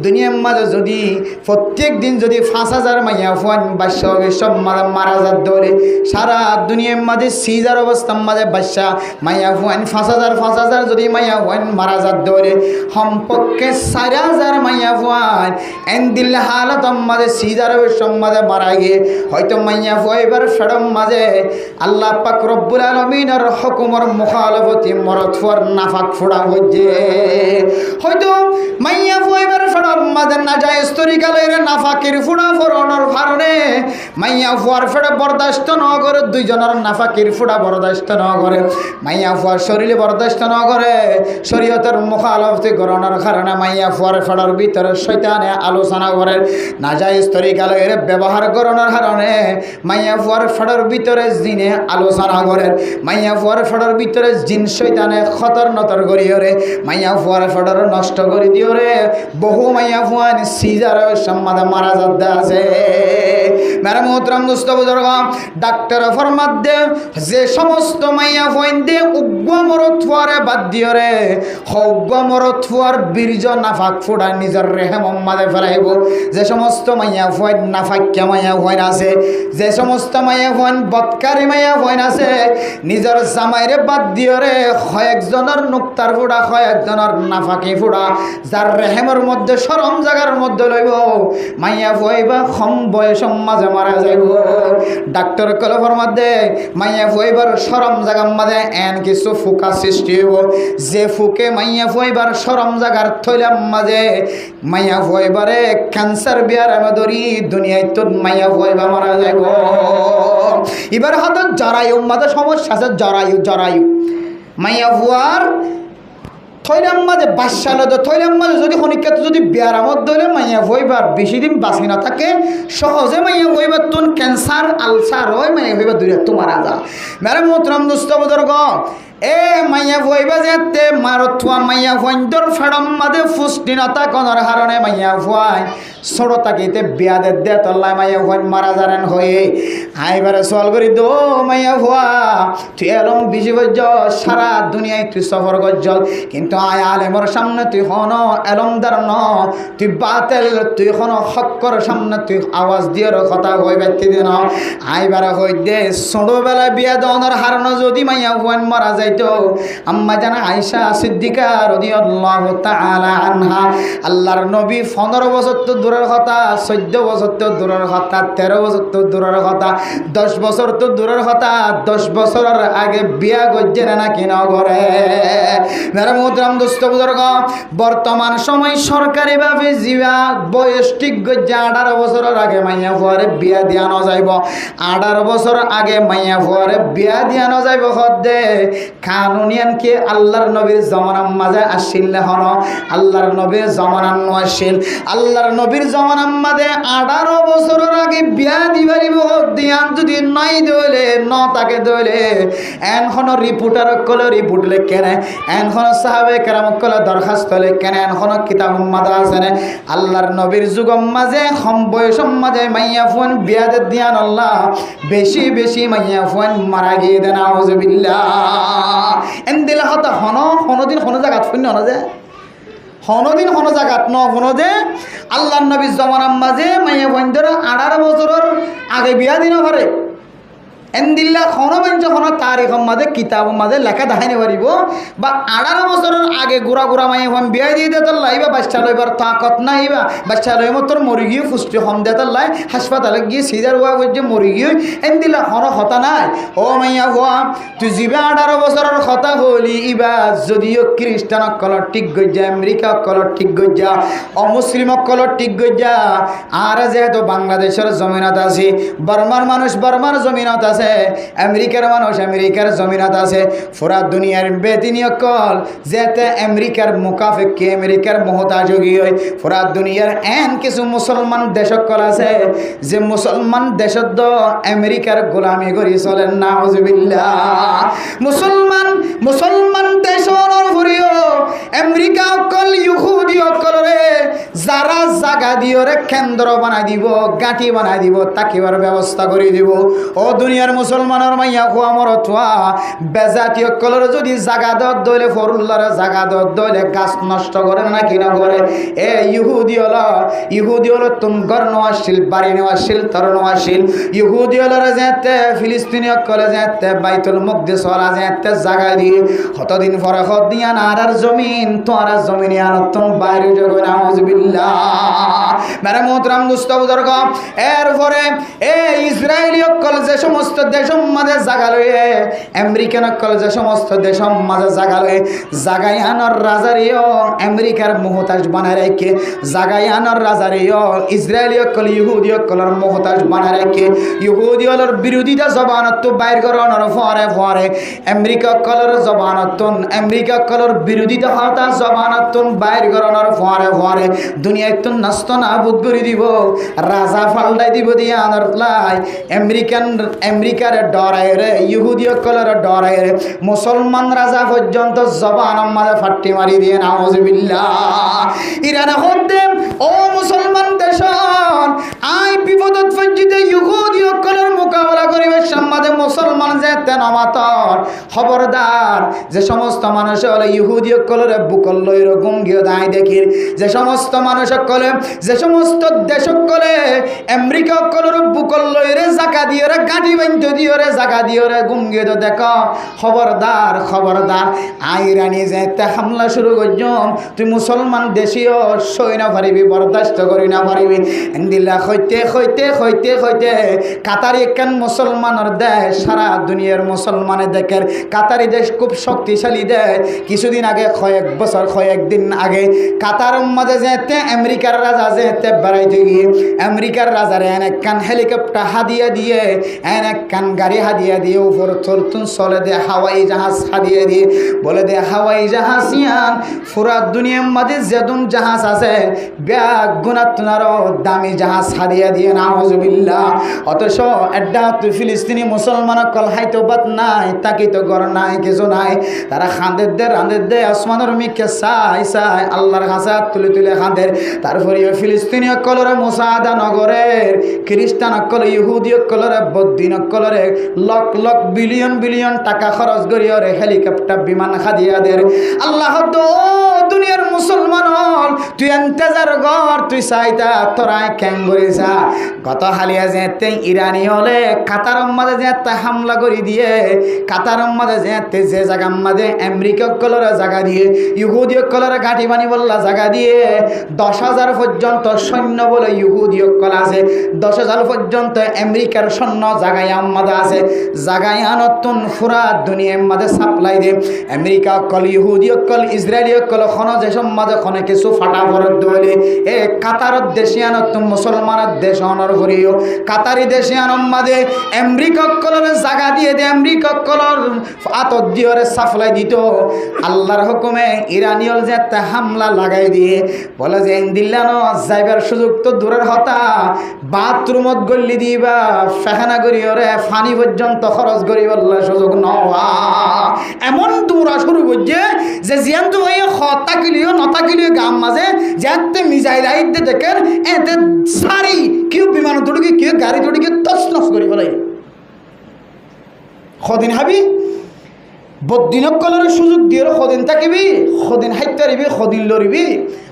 দুনিয়ার মাঝে যদি প্রত্যেক দিন যদি 5,000 মাইয়া হুয়াইন বাস্য সম্মাদে মারা যা দৌড়ে সারা দুনিয়ার মাঝে সিজার অবস্থার মাঝে বাসা মাইয়া হুয়াইন 5,000 যদি মাইয়া হুয়াইন মারা যা দৌড়ে সম্পর্কে 4,000 মাইয়া হুয়াইন এন দিল হালত মাঝে সিজার অবস্থার মাঝে মারা গিয়ে হয়তো মাইয়া হুয়াইবার ফেরম মাঝে আল্লাহ পাক রব্বুল আলামিনের হুকুমের মুখালাফতি মরত ফুয়ার নাফাক ফোড়া হইছে হয়তো মাইয়া হুয়াইবার ফেরম মাঝে নাজায়েজ তরিকালের নাফাকের ফুড়া ফোড়ানোর কারণে মাইয়া ফুয়ার ফেড়ে বরদাস্ত ন করে দুইজনের নাফাকির ফুড়া বরদাস্ত ন করে মাইয়া ফুয়ার শরীরে বরদাস্ত ন করে শরীয়তের মুখালফতি গরণের কারণে মাইয়া ফুয়ার ফেড়ার ভিতরে শয়তানে আলোচনা করে নাজায়েজ তরিকালের ব্যবহার গরণের কারণে মাইয়া ফুয়ার ফেড়ার ভিতরে জিনে আলোচনা করে মাইয়া ফুয়ার ফেড়ার ভিতরে জিন শয়তানে খতর নতর করিও রে মাইয়া ফুয়ার ফেড়ার নষ্ট করে দিও রে বহু মাইয়া ফুয়ান সিজার সম্মাদে মারা যাতে আছে মেরা মোহতরাম দোস্ত বুজুর্গ ডাক্তার ফরমাত দে যে সমস্ত মাইয়া ফয়েন দে উগ্র মরত ফুয়ারে বাদ দিও রে উগ্র মরত ফুয়ার বীর্য নাফাক ফুড়া নিজের রেহেম মাঝে ফেলাইব যে সমস্ত মাইয়া ফয়েন নাফাক্যা মাইয়া ফয়েন আছে যে সমস্ত মাইয়া ফয়েন বৎকারী মাইয়া ফয়েন আছে নিজের জামাইরে বাদ দিও রে কয়েকজনের নুক্তার ফুড়া কয়েকজনের নাফাকি ফুড়া যার রেহেমের মধ্যে শরম জাগার মধ্যে লইব মাইয়া ফয়েবা কম বয়স মাঝে মারা যাইব ডাক্তার কলে ফরমাত দে মাইয়া ফুয়াইবার শরম জাগার মাঝে এন কিছু ফুকা সৃষ্টি হইব যে ফুকে মাইয়া ফুয়াইবার শরম জাগার থইলাম মাঝে মাইয়া ফুয়াইবারে ক্যান্সার বিয়ার আমি ধরি দুনিয়ায় তো মাইয়া ফুয়াইবা মারা যাইব এবার হয়তো জরায়ু মাঝে সমস্যা আছে জরায়ু মাইয়া ফুয়ার থৈলাম মাঝে বাসাল থৈলাম মাঝে যদি খনিকাত যদি ব্যারামত ধরে মাইয়া হইবার বেশি দিন বাঁচি না থাকে সহজে মাইয়া হইবার তুন ক্যান্সার আলসার হয় মাইয়া হইবার দূরে তোমার আজা মেরে মোহতরম দোস্ত বুজুর্গ এ মাইয়া ফুয়াইবা যেতে মারথুয়া মাইয়া ফুয়াইন্দর ফেড়ম মাঝে ফুষ্টিনতা কনর হারণে মাইয়া ফুয়াই ছোট তাকিতে বিয়া দে তল্লাই মাইয়া ফুয়াইন মারা যারেন হয়ে আইবারে সওয়াল করি দো মাইয়া ফুয়া তুই এলম বিজি বজ্জ সারা দুনিয়ায় তুই সফর গজ্জল কিন্তু আয় আলেমর সামনে তুই হন এলমদার ন তুই বাতেল তুই হন হক্কর সামনে তুই আওয়াজ দিয়ে কথা হই ব্যক্তি দিন আইবারে হই দে ছোটবেলা বিয়া দনের হারণ যদি মাইয়া ফুয়াইন মারা যায় তো আম্মা জানা আয়েশা সিদ্দিকা রাদিয়াল্লাহু তাআলা আনহা আল্লাহর নবী 15 বছর তো দূরের কথা, 14 বছর তো দূরের কথা, 13 বছর তো দূরের কথা, 10 বছর তো দূরের কথা, 10 বছরের আগে বিয়া গজ্জে না কিনা করে। মেরা মোহতরম দোস্ত বুজুর্গ, বর্তমান সময় সরকারিভাবে জিবা বয়স ঠিক গজ্জে 18 বছরের আগে মাইয়া ফুয়ারে বিয়া দিয়ানো যাইব। 18 বছর আগে মাইয়া ফুয়ারে বিয়া দিয়ানো যাইব। হদ্দে কানুনিয়ান কি আল্লাহর নবীর জমানার মাঝে আসিল না হন? আল্লাহর নবীর জমানার আসিল। আল্লাহর নবীর জমানার মাঝে 18 বছরের আগে বিয়া দিবারিব। দিয়ান যদি নাই দইলে ন তাকে দইলে এনখন রিপোর্টার কলে রিপোর্ট লেখে না, এনখন সাহাবে কেরাম কলে দরখাস্ত লেখে না, এনখন কিতাব মাদা আছে না। আল্লাহর নবীর যুগম মাঝে কম বয়সম মাঝে মাইয়া ফোন বিয়া দিয়ান আল্লাহ বেশি বেশি মাইয়া ফোন মারা গিয়ে দেন। আউযুবিল্লাহ। এন্দিলা হতা হন হনদিন হন জায়গাত ফোন না যে হনদিন হন জায়গাত ন ফোন যে আল্লাহর নবীর জমানার মাঝে মাইয়া ফোন ধরে 18 বছরের আগে বিয়া দিন পারে। এন্দিল্লা খন মানুষ খন তারিখ মাঝে কিতাব মাঝে লেখা দেখাইতে পারিব বা 18 বছরের আগে গুড়া গুড়া মাই হম বিয়া দিয়ে দিয়ে তোর লাইবা বাচ্চা লইবার তাকত নাইবা বাচ্চা লই মতো মরি গিয়ে পুষ্টি হম দিয়ে তোর লাই হাসপাতালে গিয়ে সিজার হওয়া করছে মরি গিয়ে এন্দিল্লা খন হতা নাই। ও মাইয়া হওয়া তুই যিবা 18 বছরের কথা হলি ইবা যদিও খ্রিস্টান কলর ঠিক গজ্জা, আমেরিকা কলর ঠিক গজ্জা, অমুসলিম কলর ঠিক গজ্জা, আর যেহেতু বাংলাদেশের জমিনত আছে, বর্মার মানুষ বর্মার জমিনত আছে, আমেরিকার মানুষ আমেরিকার জমিনত আছে, পুরা দুনিয়ার বেদিনী অকল যেতে আমেরিকার মুকাফেকি আমেরিকার মহতাযোগী হয়। পুরা দুনিয়ার এন কিছু মুসলমান দেশকল আছে যে মুসলমান দেশত আমেরিকার গোলামি করি চলেন। নাউজুবিল্লাহ। মুসলমান দেশর ফুরিও আমেরিকা অকল ইহুদি অকলরে যারা জাগা দিওরে কেন্দ্র বানাই দিব, গাঁটি বানাই দিব, তাকিবার ব্যবস্থা করে দিব। ও দুনিয়ার মুসলমানের মাইয়া খোয়া মরথুয়া বেজাতীয় কলর যদি জাগা দইলে ফরুল্লার জাগা দইলে গাছ নষ্ট করে না কিনা করে। এ ইহুদি হলো তুম ঘর নেওয়াশীল, বাড়ি নেওয়াশীল, তর নেওয়াশীল। ইহুদি হলর যেতে ফিলিস্তিনীয় কলে যেতে বাইতুল মুকদ্দিস ওলা যেতে জাগা দিয়ে কতদিন পরে হদ দিয়া আর জমিন তোরা জমিনে আনতম বাইরে জগন। আউযুবিল্লাহ। মেরে মোহতরম দোস্ত বুজুর্গ, এরপরে এই ইসরায়েলি অকল যে সমস্ত দেশম মাঝে জাগা লয়ে, আমেরিকান অকল যে সমস্ত দেশম মাঝে জাগা লয়ে জাগায়ানোর রাজারিও আমেরিকার মুহতাজ বানায় রেখে, জাগায়ানোর রাজারিও ইসরায়েলি অকল ইহুদি অকলের মুহতাজ বানায় রেখে, ইহুদি অকলের বিরোধিতা জবানত বাইর করানোর ফরে ফরে আমেরিকা অকলের জবানত, আমেরিকা অকলের বিরোধিতা হতা জবানত বাইর করানোর ফরে ফরে দুনিয়ায় তো নষ্ট না বুধ করে দিব, রাজা ফাল্টাই দিব দিয়ে আনার লাই আমেরিকার ডরায় রে, ইহুদি অকলের ডরায় রে, মুসলমান রাজা পর্যন্ত জবান মাঝে ফাট্টি মারি দিয়ে। নাউজুবিল্লাহ। ইরান হতে ও মুসলমান দেশন আই বিপদত ফজিতে ইহুদি অকলের মোকাবেলা করিবে সামনে মুসলমান যেতে নমাতর খবরদার। যে সমস্ত মানুষ হলে ইহুদি অকলের বুকল লইর গুঙ্গিও দায় দেখির, যে সমস্ত মানুষ অকলে, যে সমস্ত দেশ অকলে আমেরিকা অকলের বুকল লইরে জাকা দিয়ে রে গাঁটি বান্ধ দিয়ে রে জাগা দিয়ে রে গুঙ্গিয়ে তো দেখ খবরদার খবরদার। আইরানি যেতে হামলা শুরু করছম তুই মুসলমান দেশীয় সই না পারিবি, বরদাস্ত করি না পারিবি। এন্দিল্লা হইতে হইতে হইতে হইতে কাতারি একখান মুসলমানের দেশ, সারা দুনিয়ার মুসলমানের দেখের কাতারি দেশ খুব শক্তিশালী দেশ। কিছুদিন আগে কয়েকদিন আগে কাতার মাঝে যেতে আমেরিকার রাজা যেতে বেড়াইতে গিয়ে আমেরিকার রাজারে একখান হেলিকপ্টার হাদিয়া দিয়ে, একখান গাড়ি হাদিয়া দিয়ে, উপর চলতুন চলে দে হাওয়াই জাহাজ হাদিয়া দিয়ে, বলে দে হাওয়াই জাহাজ ইয়ান পুরা দুনিয়ার মাঝে যেদুন জাহাজ আছে ব্যাগ গুণাত্মারও দামি জাহাজ হাদিয়া দিয়ে। নাউজুবিল্লাহ। অথচ এড্ডা তুই ফিলিস্তিনি মুসলমান কল হাইতো বাত নাই, তাকি তো ঘর নাই, কিছু নাই। তারা খাঁদের দে রাঁধের দে আসমানের মিকে চাই চাই আল্লাহর কাছে তুলে তুলে খাঁদের। তারপরে ফিলিস্তিনি কলরে মুসাদা নগরের খ্রিস্টান কল ইহুদি কলরে বদ্দিন কলরে লক লক বিলিয়ন বিলিয়ন টাকা খরচ করিয়া রে হেলিকপ্টার বিমান খাদিয়া দের। আল্লাহ তো দুনিয়ার মুসলমান হল তুই এন্তেজার ঘর তুই চাইতা তোরাই ক্যাং করিছা গত হালিয়া যেতে ইরানি হলে কাতার মাঝে যেতে হামলা করে দিয়ে কাতার মাঝে যেতে যে জায়গা মাঝে আমেরিকা কলর জায়গা দিয়ে ইহুদি কলর গাঁটি বানি বললা জায়গা দিয়ে 10,000 পর্যন্ত সৈন্য বলে ইহুদি কল আছে 10,000 পর্যন্ত আমেরিকার সৈন্য জায়গায় আমাদের আছে জায়গায় নতুন পুরা দুনিয়ার মাঝে সাপ্লাই দে আমেরিকা কল ইহুদি কল ইসরায়েলি কল খন যে মাঝে খনে কিছু ফাটা ভরত দলে এ কাতার দেশিয়ান তুম মুসলমানের দেশ অনর করিও কাতারি দেশিয়ান মাঝে আমেরিকা কলর জায়গা দিয়ে দে আমেরিকা কলর আতত দিয়ে সাপ্লাই দিত আল্লাহর হুকুমে ইরানিয়ল যে হামলা লাগাই দিয়ে বলে যে দিল্লানো যাইবার সুযোগ তো দূরের হতা বাথরুমত গল্লি দিবা ফেহানা করি ওরে ফানি পর্যন্ত খরচ করি বললে সুযোগ নওয়া এমন দূরা শুরু করছে যে জিয়ান্ত হয়ে হতা কিলিও নতা কিলিও গাম মাঝে যাতে মিজাইল আইতে দেখেন এতে সারি কেউ বিমান তুড়ি কেউ গাড়ি তুড়ি তছনছ করি বলে সদিন হাবি বদিনক কলরের সুযোগ দিয়ে সদিন থাকিবি সদিন হাইতে পারিবি সদিন লড়িবি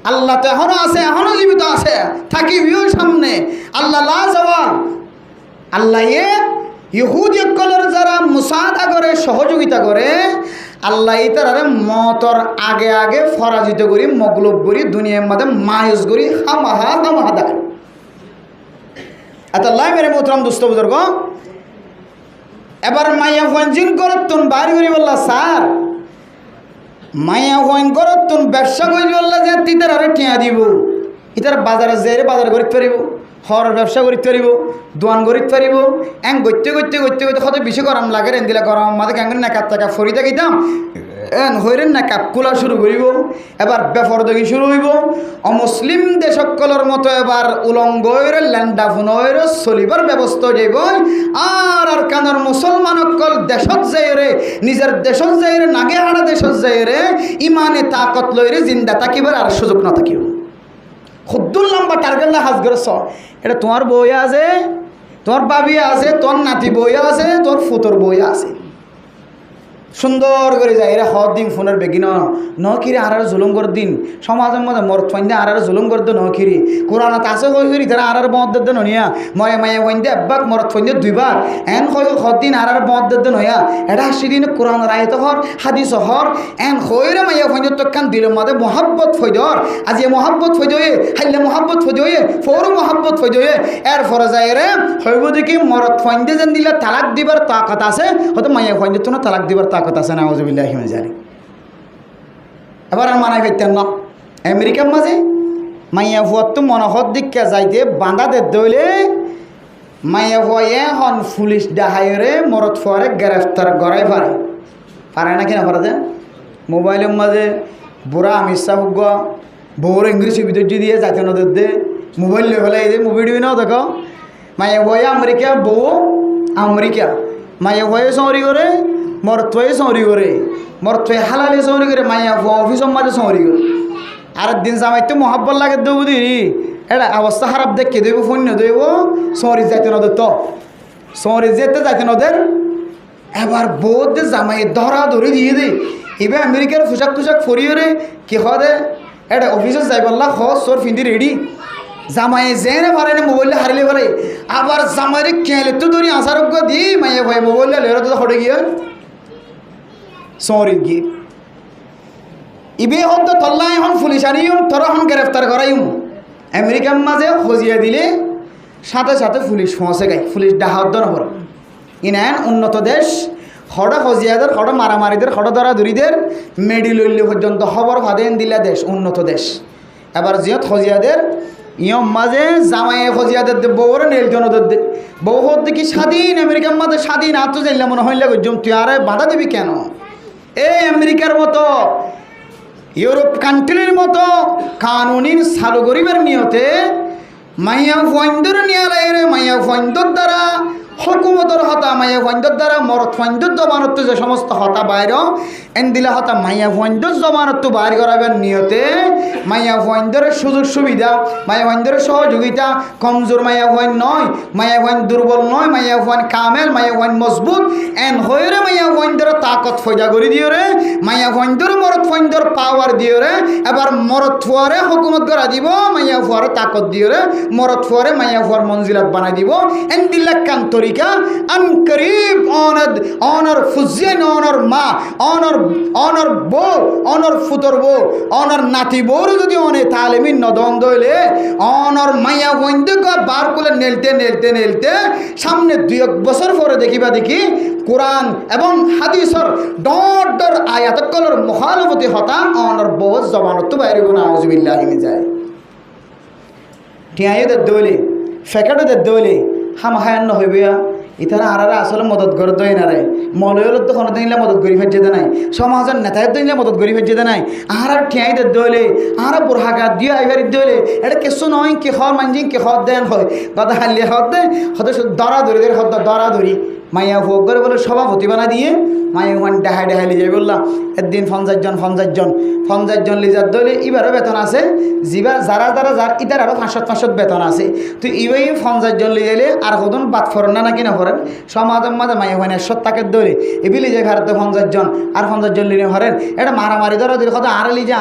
আল্লাহ তো এখনো আছে এখনো জীবিত আছে থাকিবিও সামনে আল্লাহ লা জওয়াল আল্লাহ ইহুদি কলর যারা মুসাদা করে সহযোগিতা করে আল্লাহ তারা মতর আগে আগে ফরাজিত করি মগলব করি দুনিয়ার মধ্যে মায়ুস করি হামাহা দেয় এত আল্লাহ মেরে মোহতরম দুস্থ বুজুর্গ এবার মাইয়া ফঞ্জিন করতুন বাড়ি করি বললা স্যার মাইয়া ফইন করতুন ব্যবসা করি বললা যে তিতার আরে টিয়া দিব ইতার বাজারে যেয়ে বাজার করিতে পারিব হর ব্যবসা করিতে পারিব দোয়ান করিতে পারিব এং গইতে গইতে গইতে গইতে কত বেশি গরম লাগে রেন দিলে গরম মাঝে কেন না কাপ টাকা ফরি থাকিতাম এন হইরেন না কাপ খোলা শুরু করিব এবার বেফর দেখি শুরু হইব অমুসলিম দেশকলর মতো এবার উলঙ্গ হইরে ল্যান্ডা ফোন হইরে চলিবার ব্যবস্থা যাইব আর আর কানের মুসলমান অকল দেশত যাইরে নিজের দেশত যাইরে নাগে হারা দেশত যাইরে ইমানে তাকত লইরে জিন্দা থাকিবার আর সুযোগ না থাকিব খুদ্দুর লম্বা টার্গেটটা হাজ করেছ এটা তোমার বই আছে তোর বাবি আছে তোর নাতি বই আছে তোর ফুতোর বই আছে সুন্দর করে যায় এরা হর দিন ফোনের বেগি নকিরি আর জুলুম করে দিন সমাজের মধ্যে মর ফাইন্দে আর জুলুম করে দে নকিরি কোরআনত আছে হই করি তারা আর মদ দে নইয়া ময়ে মায়ে ফাইন্দে একবার মরত ফাইন্দে দুইবার এন হই হর দিন আর মদ দে নইয়া এটা সেদিন কোরআন রায়ত হর হাদিস হর এন হইরে মায়ে ফাইন্দে তো কান দিলের মধ্যে মহাব্বত ফইদর আজ এ মহাব্বত ফইদয়ে হাইলে মহাব্বত ফইদয়ে ফৌর মহাব্বত ফইদয়ে এর ফরে যায় রে হইব দেখি মরত ফাইন্দে যেন দিলে তালাক দিবার তাকত আছে হয়তো মায়ে ফাইন্দে তো না তালাক দিবার তাকত আছে না আউযুবিল্লাহি মিনাজ জালিক এবার আর মানাই ফেলতেন না আমেরিকার মাঝে মাইয়া ফুয়ার তো মনোহর দিককে যাইতে বাঁধা দে দইলে মাইয়া ফুয়ে হন পুলিশ ডাহাইরে মরত ফুয়ারে গ্রেফতার করাই পারে না কিনা পারে মোবাইলের মাঝে বুড়া আমিষা হুগ বউর ইংরেজি ভিতর দিয়ে যাইতে নদের দে মোবাইল লই ফেলাই দে মুভি ডিবি নাও দেখো মাইয়া ফুয়ে আমেরিকা বউ আমেরিকা মাইয়া ফুয়ে চৌরি করে মরত্বয়ে চৌরি করে মরত্বয়ে হালালে চৌরি করে মাইয়া ফুয়া অফিসের মাঝে চৌরি করে আর একদিন জামাইতে মহাব্বত লাগে দেবো দিদি এটা অবস্থা খারাপ দেখে দেবো ফোন দেব চৌরি যাইতে নদের তো চৌরি যেতে যাইতে নদের এবার বহুত জামাই ধরা ধরে দিয়ে দে এবার আমেরিকার পোশাক টুশাক ফরিয়ে রে কি দে এটা অফিসে যাই বললা চোর ফিন্দি রেডি জামাই যেনে পারে না মোবাইল হারিলে পারে আবার জামাইরে কেলে তো ধরি আসারোগ্য দি মাইয়া ভাই মোবাইল লেরা তো হটে গিয়ে চৌরি গিয়ে ইবে হতো তল্লা এখন পুলিশ আনিম তোর এখন গ্রেফতার করাইম আমেরিকার মাঝে খজিয়া দিলে সাথে সাথে পুলিশ পৌঁছে গাই পুলিশ ডাহাত নপর ইনান উন্নত দেশ হঠাৎ খজিয়াদের হঠাৎ মারামারিদের হঠাৎ ধরাধরিদের মেডিলল্য পর্যন্ত খবর ফাদেন দিলা দেশ উন্নত দেশ এবার জিয়ত খজিয়াদের ইয়ম মাঝে জামাইয়ে খজিয়াদের বউরে নেলজনদের বউ হত দেখি স্বাধীন আমেরিকার মাঝে স্বাধীন আত্ম চাইলে মনে হইলে গজম তুই আরে বাধা দিবি কেন এই আমেরিকার মতো ইউরোপ কান্ট্রির মতো কানুনির চালু করিবার নিয়তে মাইয়া ফাইন্দর নিয়ালাইরে মাইয়া ফাইন্দর দ্বারা হুকুমতর হতা মাইয়া ফাইন্দর দ্বারা মরত ফাইন্দর দমানত যে সমস্ত হতা বাইর এন দিলা হতা মাইয়া ভয়েন্দর জমানত তো বাইর করাবেন নিয়তে মাইয়া ভয়েন্দরের সুযোগ সুবিধা মাইয়া ভয়েন্দরের সহযোগিতা কমজোর মাইয়া ভয়েন নয় মাইয়া ভয়েন দুর্বল নয় মাইয়া ভয়েন কামেল মাইয়া ভয়েন মজবুত এন হয়ে রে মাইয়া ভয়েন্দর তাকত ফয়দা করে দিও রে মাইয়া ভয়েন্দর মরদ ফয়েন্দর পাওয়ার দিও রে এবার মরদ ফুয়ারে হুকুমত করা দিব মাইয়া ফুয়ারে তাকত দিও রে মরদ ফুয়ারে মাইয়া ফুয়ার মঞ্জিলাত বানাই দিব এন দিল্লা কান তরিকা আন করিব অনর ফুজিয়ান অনর মা অনর বউ অনর ফুতর বউ অনর নাতি বউর যদি অনে তালিমিন নদন্দ হইলে অনর মাইয়া বন্ধু বার করে নেলতে সামনে 2 বছর পরে দেখি কোরআন এবং হাদিসর ডর আয়াত কলর মুখালফতি হতা অনর বউ জবানত বাইরে গুনা আউযুবিল্লাহি মিন যায় টিয়াইদের দৌলে ফেকাডদের দৌলে হামাহায়ান্ন হইবিয়া ইতারা আরারা আসলে মদত করে দই না রে মলয়লত তো কোনো দিনলে মদত করি ফের যেতে নাই সমাজের নেতাদের দিনলে মদত করি ফের যেতে নাই আর ঠেয়াইদের দইলে আর বুড়হাগাত দিয়ে আইবারি দইলে এটা কিছু নয় কি হর মানজি কি হদ দেন হয় কথা হাল্লি হদ দে হতে দরা ধরি হদ দরা ধরি মাইয়া ভোগ করে বলে সভাপতি বানা দিয়ে মাইয়া ওখানে ডাহাই লিজাই বললাম একদিন 50 জন লিজার দইলে এবারও বেতন আছে যারা যার ইতার আরও 500 বেতন আছে তো ইবাই 50 জন লিজাইলে আর কদন বাদ ফরেন না নাকি না ফরেন সমাজের মাঝে মাইয়া ওখানে 100 টাকার দইলে এবি লিজাই ভারতে 50 জন আর 50 জন লিনে হরেন এটা মারামারি ধরা দিলে কথা আর লিজা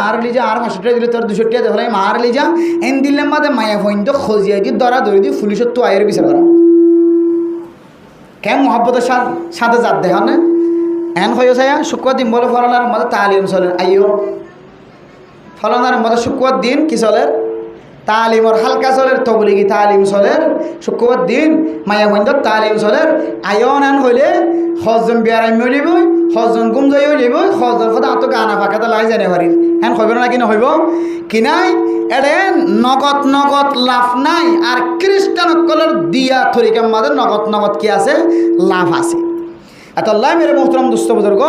আর 500 টাকা দিলে তোর 200 টাকা দেখলাম আর লিজা এন দিলের মাঝে মাইয়া হইন তো খোঁজিয়াই দি দরা ধরে দি পুলিশের তো আয়ের বিচার করা কেন মহব্বতের সাথে যাত দেখ না এন হয়েছে শুক্রবার দিন বলে ফলানার মধ্যে তালিম চলেন আইও ফলানার মধ্যে শুক্রবার দিন কি চলের তালিমর হালকা চলের তবলিগি তালিম চলের শুক্রবার দিন মায়া বন্ধর তালিম চলের আইন এন হইলে হজন বিয়ারাই মিলিব হজন গুম যাই হইলিব হজন কথা আত গানা ফাঁকাতে লাই জানে পারি এন হইব না কিনা হইব কিনাই এডে নগদ লাভ নাই আর খ্রিস্টানসকলের দিয়া থরিকার মাঝে নগদ কি আছে লাভ আছে এত আল্লাহ মেরে মোহতরম দুস্থ বুজুর্গ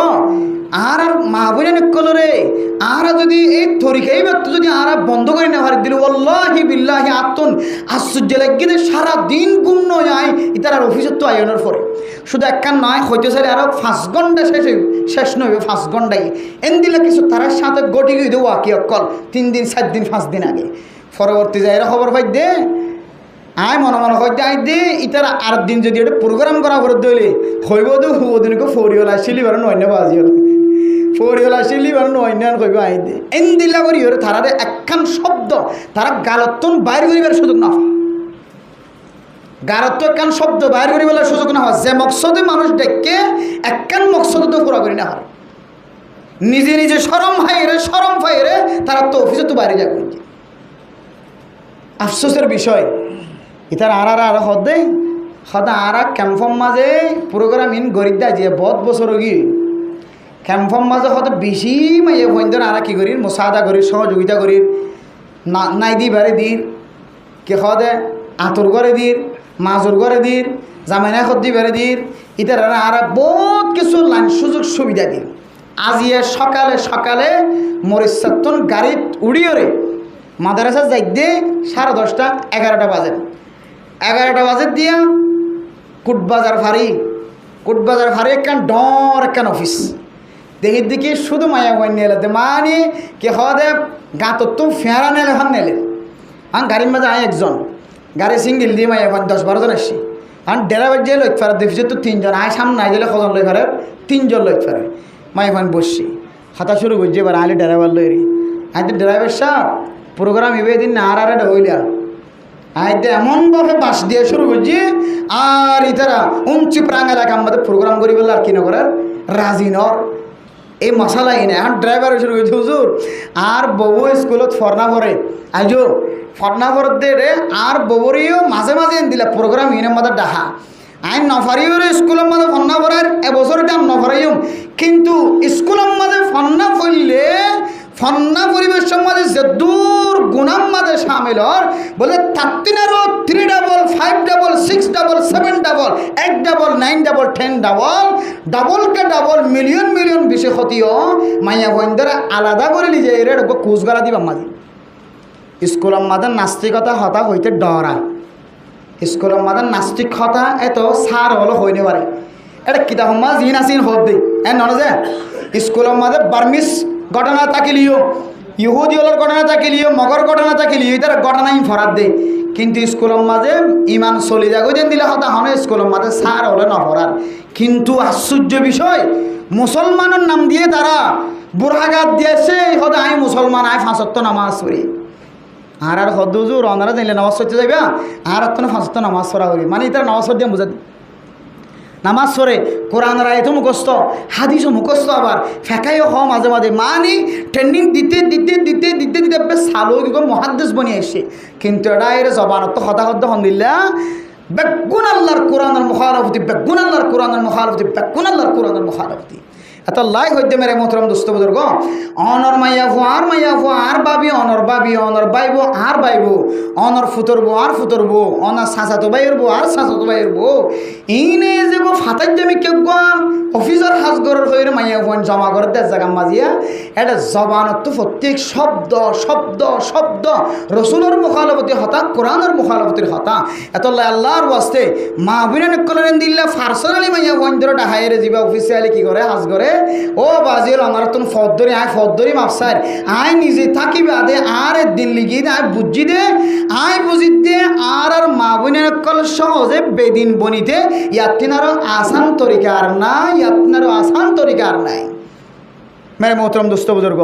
আর মাহবুরে আর যদি এই তরিকাই ব্যক্ত যদি আর বন্ধ করে না হারি দিল আল্লাহি বিল্লাহি আত্মন আশ্চর্য লাগিয়ে সারা দিন গুণ যায় ইতার আর অফিসের তো আয়নের পরে শুধু একখান নয় হইতে চাই আরও 5 ঘন্টা শেষ নইবে 5 ঘন্টায় এন দিলে কিছু তার সাথে গটি গিয়ে দেবো আঁকি অকল 3 দিন 4 দিন 5 দিন আগে পরবর্তী যায় খবর পাই দে আয় মনে হইতে আই দে ইতারা আর দিন যদি এটা প্রোগ্রাম করা করে দইলে হইব তো ওদিনকে ফরিওলা আসিলি বার নয় না বাজি ফরিওলা আসিলি বার নয় না কইব আই দে এন দিলা করি ওরে তারা একখান শব্দ তারা গালতন বাইর করিবার সুযোগ না গালত্ব একখান শব্দ বাইর করিবার সুযোগ না হয় যে মকসদে মানুষ দেখে একখান মকসদ তো পুরা করি না হয় নিজে শরম ফাইরে তারা তো অফিসে তো বাইরে যা করছে আফসোসের বিষয় ইতার আর হদে সদা আর ক্যাম্পম মাঝে প্রোগ্রাম ইন গরিব দা যে বহুত বছর গি ক্যাম্পম মাঝে হতে বেশি মাইয়ে বন্ধুরা আর কি করি মোসাদা করি সহযোগিতা করি নাই দি বারে দির কে হদে আতর করে দির মাজুর করে দির জামাইনা খদ্দি বেড়ে দির ইতার আর বহুত কিছু লাইন সুযোগ সুবিধা দির আজিয়ে সকালে মরিচাতন গাড়িত উড়িয়ে মাদ্রাসা যাই দে 10:30 11টা বাজে 11টা বাজে দিয়া কুটবাজার ফারি একখান ডর একখান অফিস দেখি শুধু মায়া বই নেলে মানে কে হদে গাঁতর তো ফেঁড়া নেলে হান নেলে গাড়ির মাঝে আয় একজন গাড়ি সিঙ্গেল দিয়ে মায়া 10-12 জন আসছি ড্রাইভার যে লইতে পারে দেখছি তো 3 জন আয় সামনে আই দিলে কজন লই পারে 3 জন লইতে পারে মায়া বসছি হাতা শুরু করছি এবার আইলে ড্রাইভার লই আইতে ড্রাইভার সাহেব প্রোগ্রাম এবার দিন না আর হইলে আইতে এমনভাবে বাস দিয়ে শুরু করছি আর ইতারা উঞ্চি প্রাং এলাকা আমাদের প্রোগ্রাম করি বললে আর কি না করার রাজি নর এই মশালা এনে এখন ড্রাইভার শুরু করছি হুজুর আর বউ স্কুলত ফরনা ভরে আইজো ফরনা ভর দে রে আর বউরিও মাঝে এনে দিলে প্রোগ্রাম এনে আমাদের ডাহা আইন নফারিও স্কুলের মধ্যে ফন্না ভরার এবছর এটা নফারাইম কিন্তু স্কুলের মধ্যে ফন্না ফইলে ফন্না পরিবেশের মাঝে যে দূর গুণাম মাঝে সামিল হর বলে 3 double 5 double 6 double 7 double 8 double 9 double 10 double K double million বেশি ক্ষতিও মাইয়া বন্ধুরা আলাদা করে লিজে এর কুচ গলা দিবা মাঝে স্কুলের মাঝে নাস্তিকতা হতা হইতে ডরা স্কুলের মাঝে নাস্তিক হতা এত সার হলো হইতে পারে এটা কিতাব মাঝ ইন আসিন হত দেই নন যে স্কুলের মাঝে বার্মিস ঘটনা থাকিলিও, ইহুদি হলের ঘটনা থাকিলিও, মগর ঘটনা থাকিলিও, এটার ঘটনাই ফরাত দে। কিন্তু স্কুলের মাঝে ইমান চলি যাগো যেন দিলে হতা হনে স্কুলের মাঝে সার হলে নফরার। কিন্তু আশ্চর্য বিষয়, মুসলমানের নাম দিয়ে তারা বুড়াঘাত দিয়েছে, হতে আই মুসলমান, আই 5 ওয়াক্ত নামাজ পড়ি। আর হদুজুর অনারা জানলে নামাজ পড়তে যাইবা, আর 5 ওয়াক্ত নামাজ পড়া করি, মানে তারা নামাজ পড়তে বুঝা নামাজ পড়ে, কোরআন রায়তো মুখস্থ, হাদিসও মুখস্থ, আবার ফেঁকাইও হ মাঝে মাঝে, মানে ট্রেনিং দিতে দিতে দিতে দিতে দিতে বেশ সালো কি মহাদ্দেশ বনিয়ে এসছে। কিন্তু এটা এর জবানত হতাহত হন্দিল্লা বেগুন আল্লাহর কোরআনের মুখালফতি, বেগুন আল্লাহর কোরআনের মুখালফতি, বেগুন আল্লাহর কোরআনের মুখালফতি। এত লাই হইতে মেরে মোহতরম দোস্ত বুজুর্গ, অনর মাইয়া ফো আর বাবি, অনর বাবি, অনর বাইব আর বাইব, অনর ফুতরবো আর ফুতরবো, অনার সাঁচাতো বাইরবো আর সাঁচাতো বাইরবো। ইনে যে গো ফাতাই আমি কেউ অফিসার হাজগরের হয়ে মাইয়া ফোন জমা করে দেশ জায়গা মাজিয়া, এটা জবানত প্রত্যেক শব্দ শব্দ শব্দ রসুলের মুখালফতি হতা, কোরআনের মুখালফতির হতা। এত আল্লাহর ওয়াস্তে মা বিনান কলেন দিল্লা পার্সোনালি মাইয়া ফোন ধরে ডাহাইরে যাবা অফিসিয়ালি কি করে হাজ করে, ও বাজির আমার তুমি ফদ্দরি আয় ফদ্দরি মাপসার আয় নিজে থাকিবে আদে আর দিন লিগিয়ে দে, আয় বুঝি দে, আয় বুঝি দে, আর মা বোনের কল সহজে বেদিন বনিতে ইয়াতিনারও আসান তরিকার নাই, ইয়াতিনারও আসান তরিকার নাই। মেরে মোহতরম দোস্ত বুজুর্গ,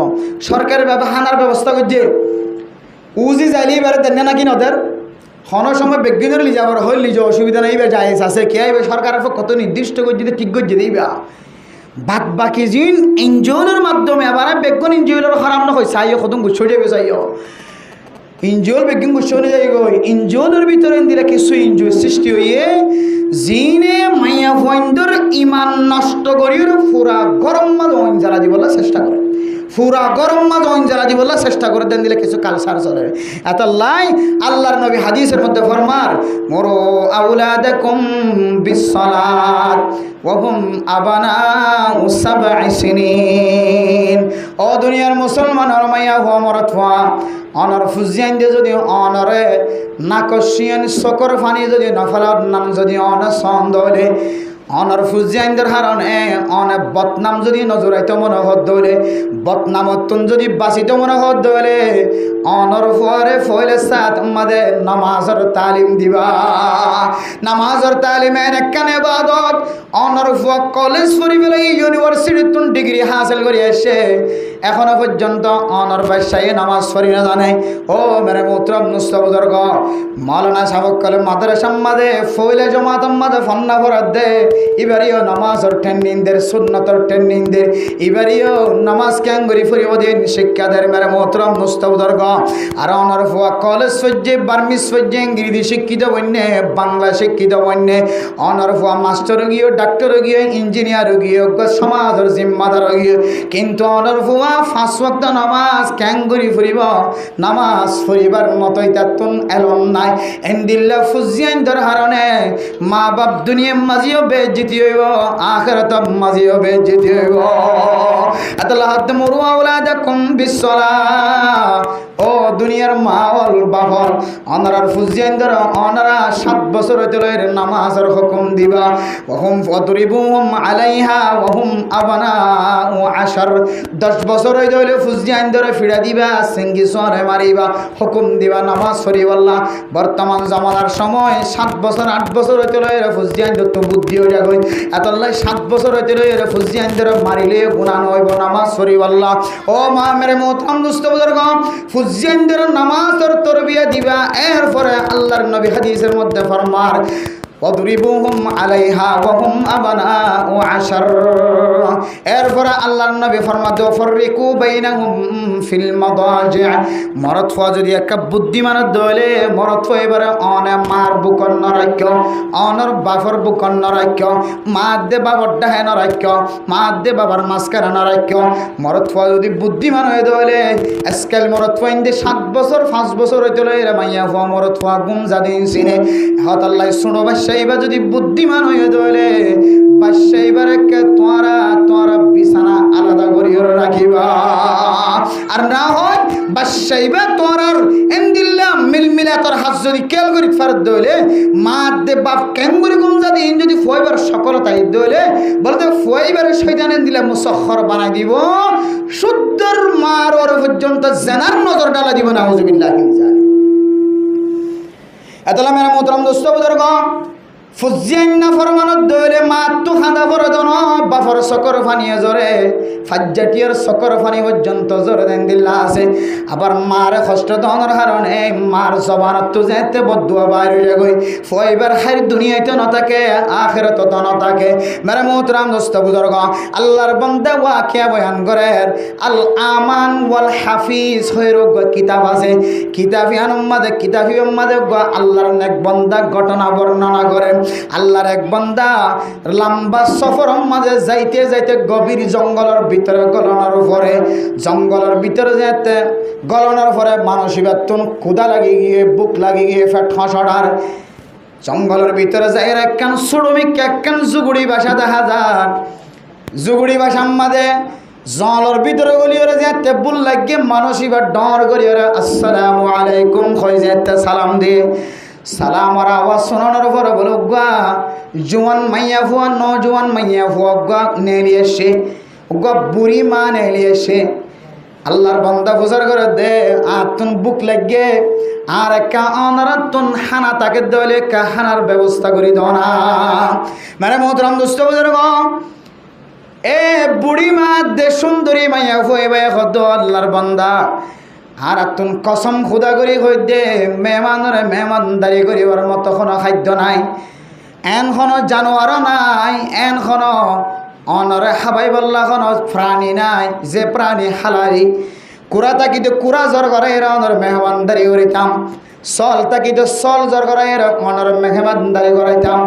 সরকারের হানার ব্যবস্থা করছে, উজি যাইলে এবারে দেন নাকি নদের হন সময় বেগিনের লিজাবার হইল লিজ অসুবিধা নেই, এবার যাই আছে কে আইবে সরকারের কত নির্দিষ্ট করে যদি ঠিক করে দিবা। বাদ বাকি জিন এনজিওর মাধ্যমে আবার বেগুন এনজিওর খারাপ না হয় চাইও কত গুছিয়ে দেবে চাইও এনজিওর বেগুন গুছিয়ে যাই গো। এনজিওর ভিতরে দিলে কিছু এনজিও সৃষ্টি হইয়ে জিনে মাইয়া ফয়েন্দর ইমান নষ্ট করিয়ে পুরা গরম মাঝ অইন জ্বালা দিবলা চেষ্টা করে, পুরা গরম মাঝ অইন জ্বালা দিবলা চেষ্টা করে, দেন দিলে কিছু কালসার চলে। এত লাই আল্লাহর নবী হাদিসের মধ্যে ফরমার, মোরো আউলাদাকুম বিসসালাত ওয়া হুম আবানাউ 7 সিনিন। ও দুনিয়ার মুসলমান আর মাইয়া হওয়া মরত হওয়া অনর ফুজিয়ান দিয়ে যদি অনরে নাকশিয়ান সকর ফানি যদি নফলার নাম যদি অন সন্দলে অনর ফুজিয়ানদের হারণে অনে বদনাম যদি নজরাইতে মনে হত হলে বদনামতন যদি বাঁচিতে মনে হত হলে অনর ফুয়ারে ফইলে সাথ আমাদের নামাজের তালিম দিবা। নামাজের তালিমের একখান ইবাদত। অনর ফুয়া কলেজ পড়ি ফেলে ইউনিভার্সিটিতে ডিগ্রি হাসিল করে এসে এখনো পর্যন্ত অনর বাসায় নামাজ পড়ি না জানে। ও মেরে মোহতরম মুস্তাবুজুর্গ, মাওলানা সাহেব কলে মাদ্রাসার মাঝে ফইলে জমাত মাঝে ফন্না ভরাত দে, এবারিও নামাজর ট্রেনিং দের, সুন্নতর ট্রেনিং দের, এবারিও নামাজ ক্যাঙ্গুরি ফুরিব দিন শিক্ষা দের মেরে মোহতরম মুস্তাবুজুর্গ। আর অনর ফুয়া কলেজ সজ্জে বার্মিস সজ্জে ইংরেজি শিক্ষিত বন্যে, বাংলা শিক্ষিত বন্যে, অনর ফুয়া মাস্টার গিয়ে, ডাক্তার গিয়ে, ইঞ্জিনিয়ার গিয়ে, সমাজের জিম্মাদার গিয়ে, কিন্তু অনর ফুয়া 5 ওয়াক্ত নামাজ ক্যাঙ্গুরি ফুরিব, নামাজ ফুরিবার মতোই তাতুন এলন নাই। এন্দিল্লা ফুজিয়ান দর হারণে মা বাপ দুনিয়া মাজিও বেজ্জতি হইব, আখিরাত মাজিও বেজ্জতি হইব। আল্লাহ তামুরু আওলাদাকুম বিসসালাহ। ও দুনিয়ার মাওল বাহল অনারার ফুজিয়ান দর অনারা 7 বছর হইতে নামাজের হুকুম দিবা। ওহুম ফাদরিবুহুম আলাইহা ওহুম আবনাউ 10 10 বছর হইতে হইলে ফুজিয়ান দর ফিরা দিবা, সিঙ্গি সরে মারিবা, হুকুম দিবা নামাজ পড়িবাল্লা। বর্তমান জামানার সময় 7 বছর 8 বছর হইতে হইলে ফুজিয়ান দর তো বুদ্ধি হইয়া গই, এতলাই 7 বছর হইতে হইলে ফুজিয়ান দর মারিলে গুনাহ হইব, নামাজ পড়িবাল্লা। ও মা মেরে মোহতরম দোস্ত বুজুর্গ, ফুজিয়ানদের নামাজের তরবিয়া দিবা। এরপরে আল্লাহর নবী হাদিসের মধ্যে ফরমার, ওয়াদরিবুহুম আলাইহা ওয়া হুম আবনাউ 10। এরপরে আল্লাহর নবী ফরমাতে ফাররিকু বাইনাহুম ফিল মাদাজি। মরদ ফা যদি একটা বুদ্ধিমান দলে মরদ ফা এবারে অনে মার বুকন নরাক্য, অনর বাফর বুকন নরাক্য, মা দে বাবার ডাহে নরাক্য, মা দে বাবার মাসকারা নরাক্য। মরদ ফা যদি বুদ্ধিমান হয়ে দলে আজকাল মরদ ফা ইন্দে 7 বছর 5 বছর হইতে লইরা মাইয়া ফা মরদ ফা গুম জাদিন সিনে হত আল্লাহ শুনো বাদশাইবা যদি বুদ্ধিমান হয়ে দলে বাদশাইবারকে তোরা বিছানা আলাদা করিয়ে রাখিবা। আর না হয় বাসাইবা তোর আর এন্দিল্লা মিলমিলা তোর হাত যদি কেল করি ফেরত দইলে মা দে বাপ কেঙ্গুরি গুমজা দিন যদি ফয়বার সফলতাই দইলে বলতে ফয়বার শয়তান এন্দিল্লা মুসখর বানাই দিব শুদ্ধর মার ওর পর্যন্ত জেনার নজর ডালা দিব না হুজুবিল্লাহ এতলা মেরা মোহতরম দোস্ত বুজুর্গ ফুজিয়ান্না ফরমানত দইলে মাতু খাদা ফরদন বাফর সকর ফানিয়ে জরে ফাজ্জাটিয়ার সকর ফানি পর্যন্ত জরে দেন দিল্লা আছে আবার মার কষ্ট দনের কারণে মার জবানত তো যেতে বদুয়া বাইরে গই ফয়বার হার দুনিয়াতে ন থাকে আখিরাত তো ন থাকে মেরা মোহতরম দোস্ত বুজুর্গ আল্লাহর বান্দা ওয়াকিয়া বয়ান করে আল আমান ওয়াল হাফিজ হইর কিতাব আছে কিতাবিয়ান উম্মাদে আল্লাহর নেক বান্দা ঘটনা বর্ণনা করে আল্লাহর এক বান্দা লম্বা সফর মাঝে যাইতে যাইতে গভীর জঙ্গলের ভিতরে গলনের পরে জঙ্গলের ভিতরে যেতে গলনের পরে মানসিক বেতন ক্ষুধা লাগি গিয়ে বুক লাগি গিয়ে ফেট ঠসড়ার জঙ্গলের ভিতরে যাই একখান সুড়মিক একখান জুগুড়ি বাসা দেখা যান জুগুড়ি বাসার মাঝে জলের ভিতরে গলিয়ে যেতে বুল লাগিয়ে মানসিক ডর করিয়ে আসসালামু আলাইকুম কই যেতে সালাম দিয়ে সালামর আওয়াজ শোনানোর পরে বলো গা জোয়ান মাইয়া ফুয়া নজওয়ান মাইয়া ফুয়া গা নেলিয়ে এসে গা বুড়ি মা নেলিয়ে এসে আল্লাহর বান্দা ফুজার করে দে আতুন বুক লাগে আর একা অনারাতুন হানা তাকে দলে কা হানার ব্যবস্থা করি দনা মানে মোহতরম দোস্ত বুজুর্গ এ বুড়ি মা দে সুন্দরী মাইয়া ফুয়া বাই হদ আল্লাহর বান্দা আর তুন কসম খুদা করি হই দে মেহমানরে মেহমানদারি করিবার মতো কোনো খাদ্য নাই এন কোনো জানোয়ার নাই এন কোনো অনরে হাবাই বল্লা কোনো প্রাণী নাই যে প্রাণী হালারি কুড়া তাকিতে কুড়া জ্বর করে এরা অনর মেহমানদারি করিতাম সল তাকিতে সল জ্বর করে এরা অনর মেহমানদারি করাইতাম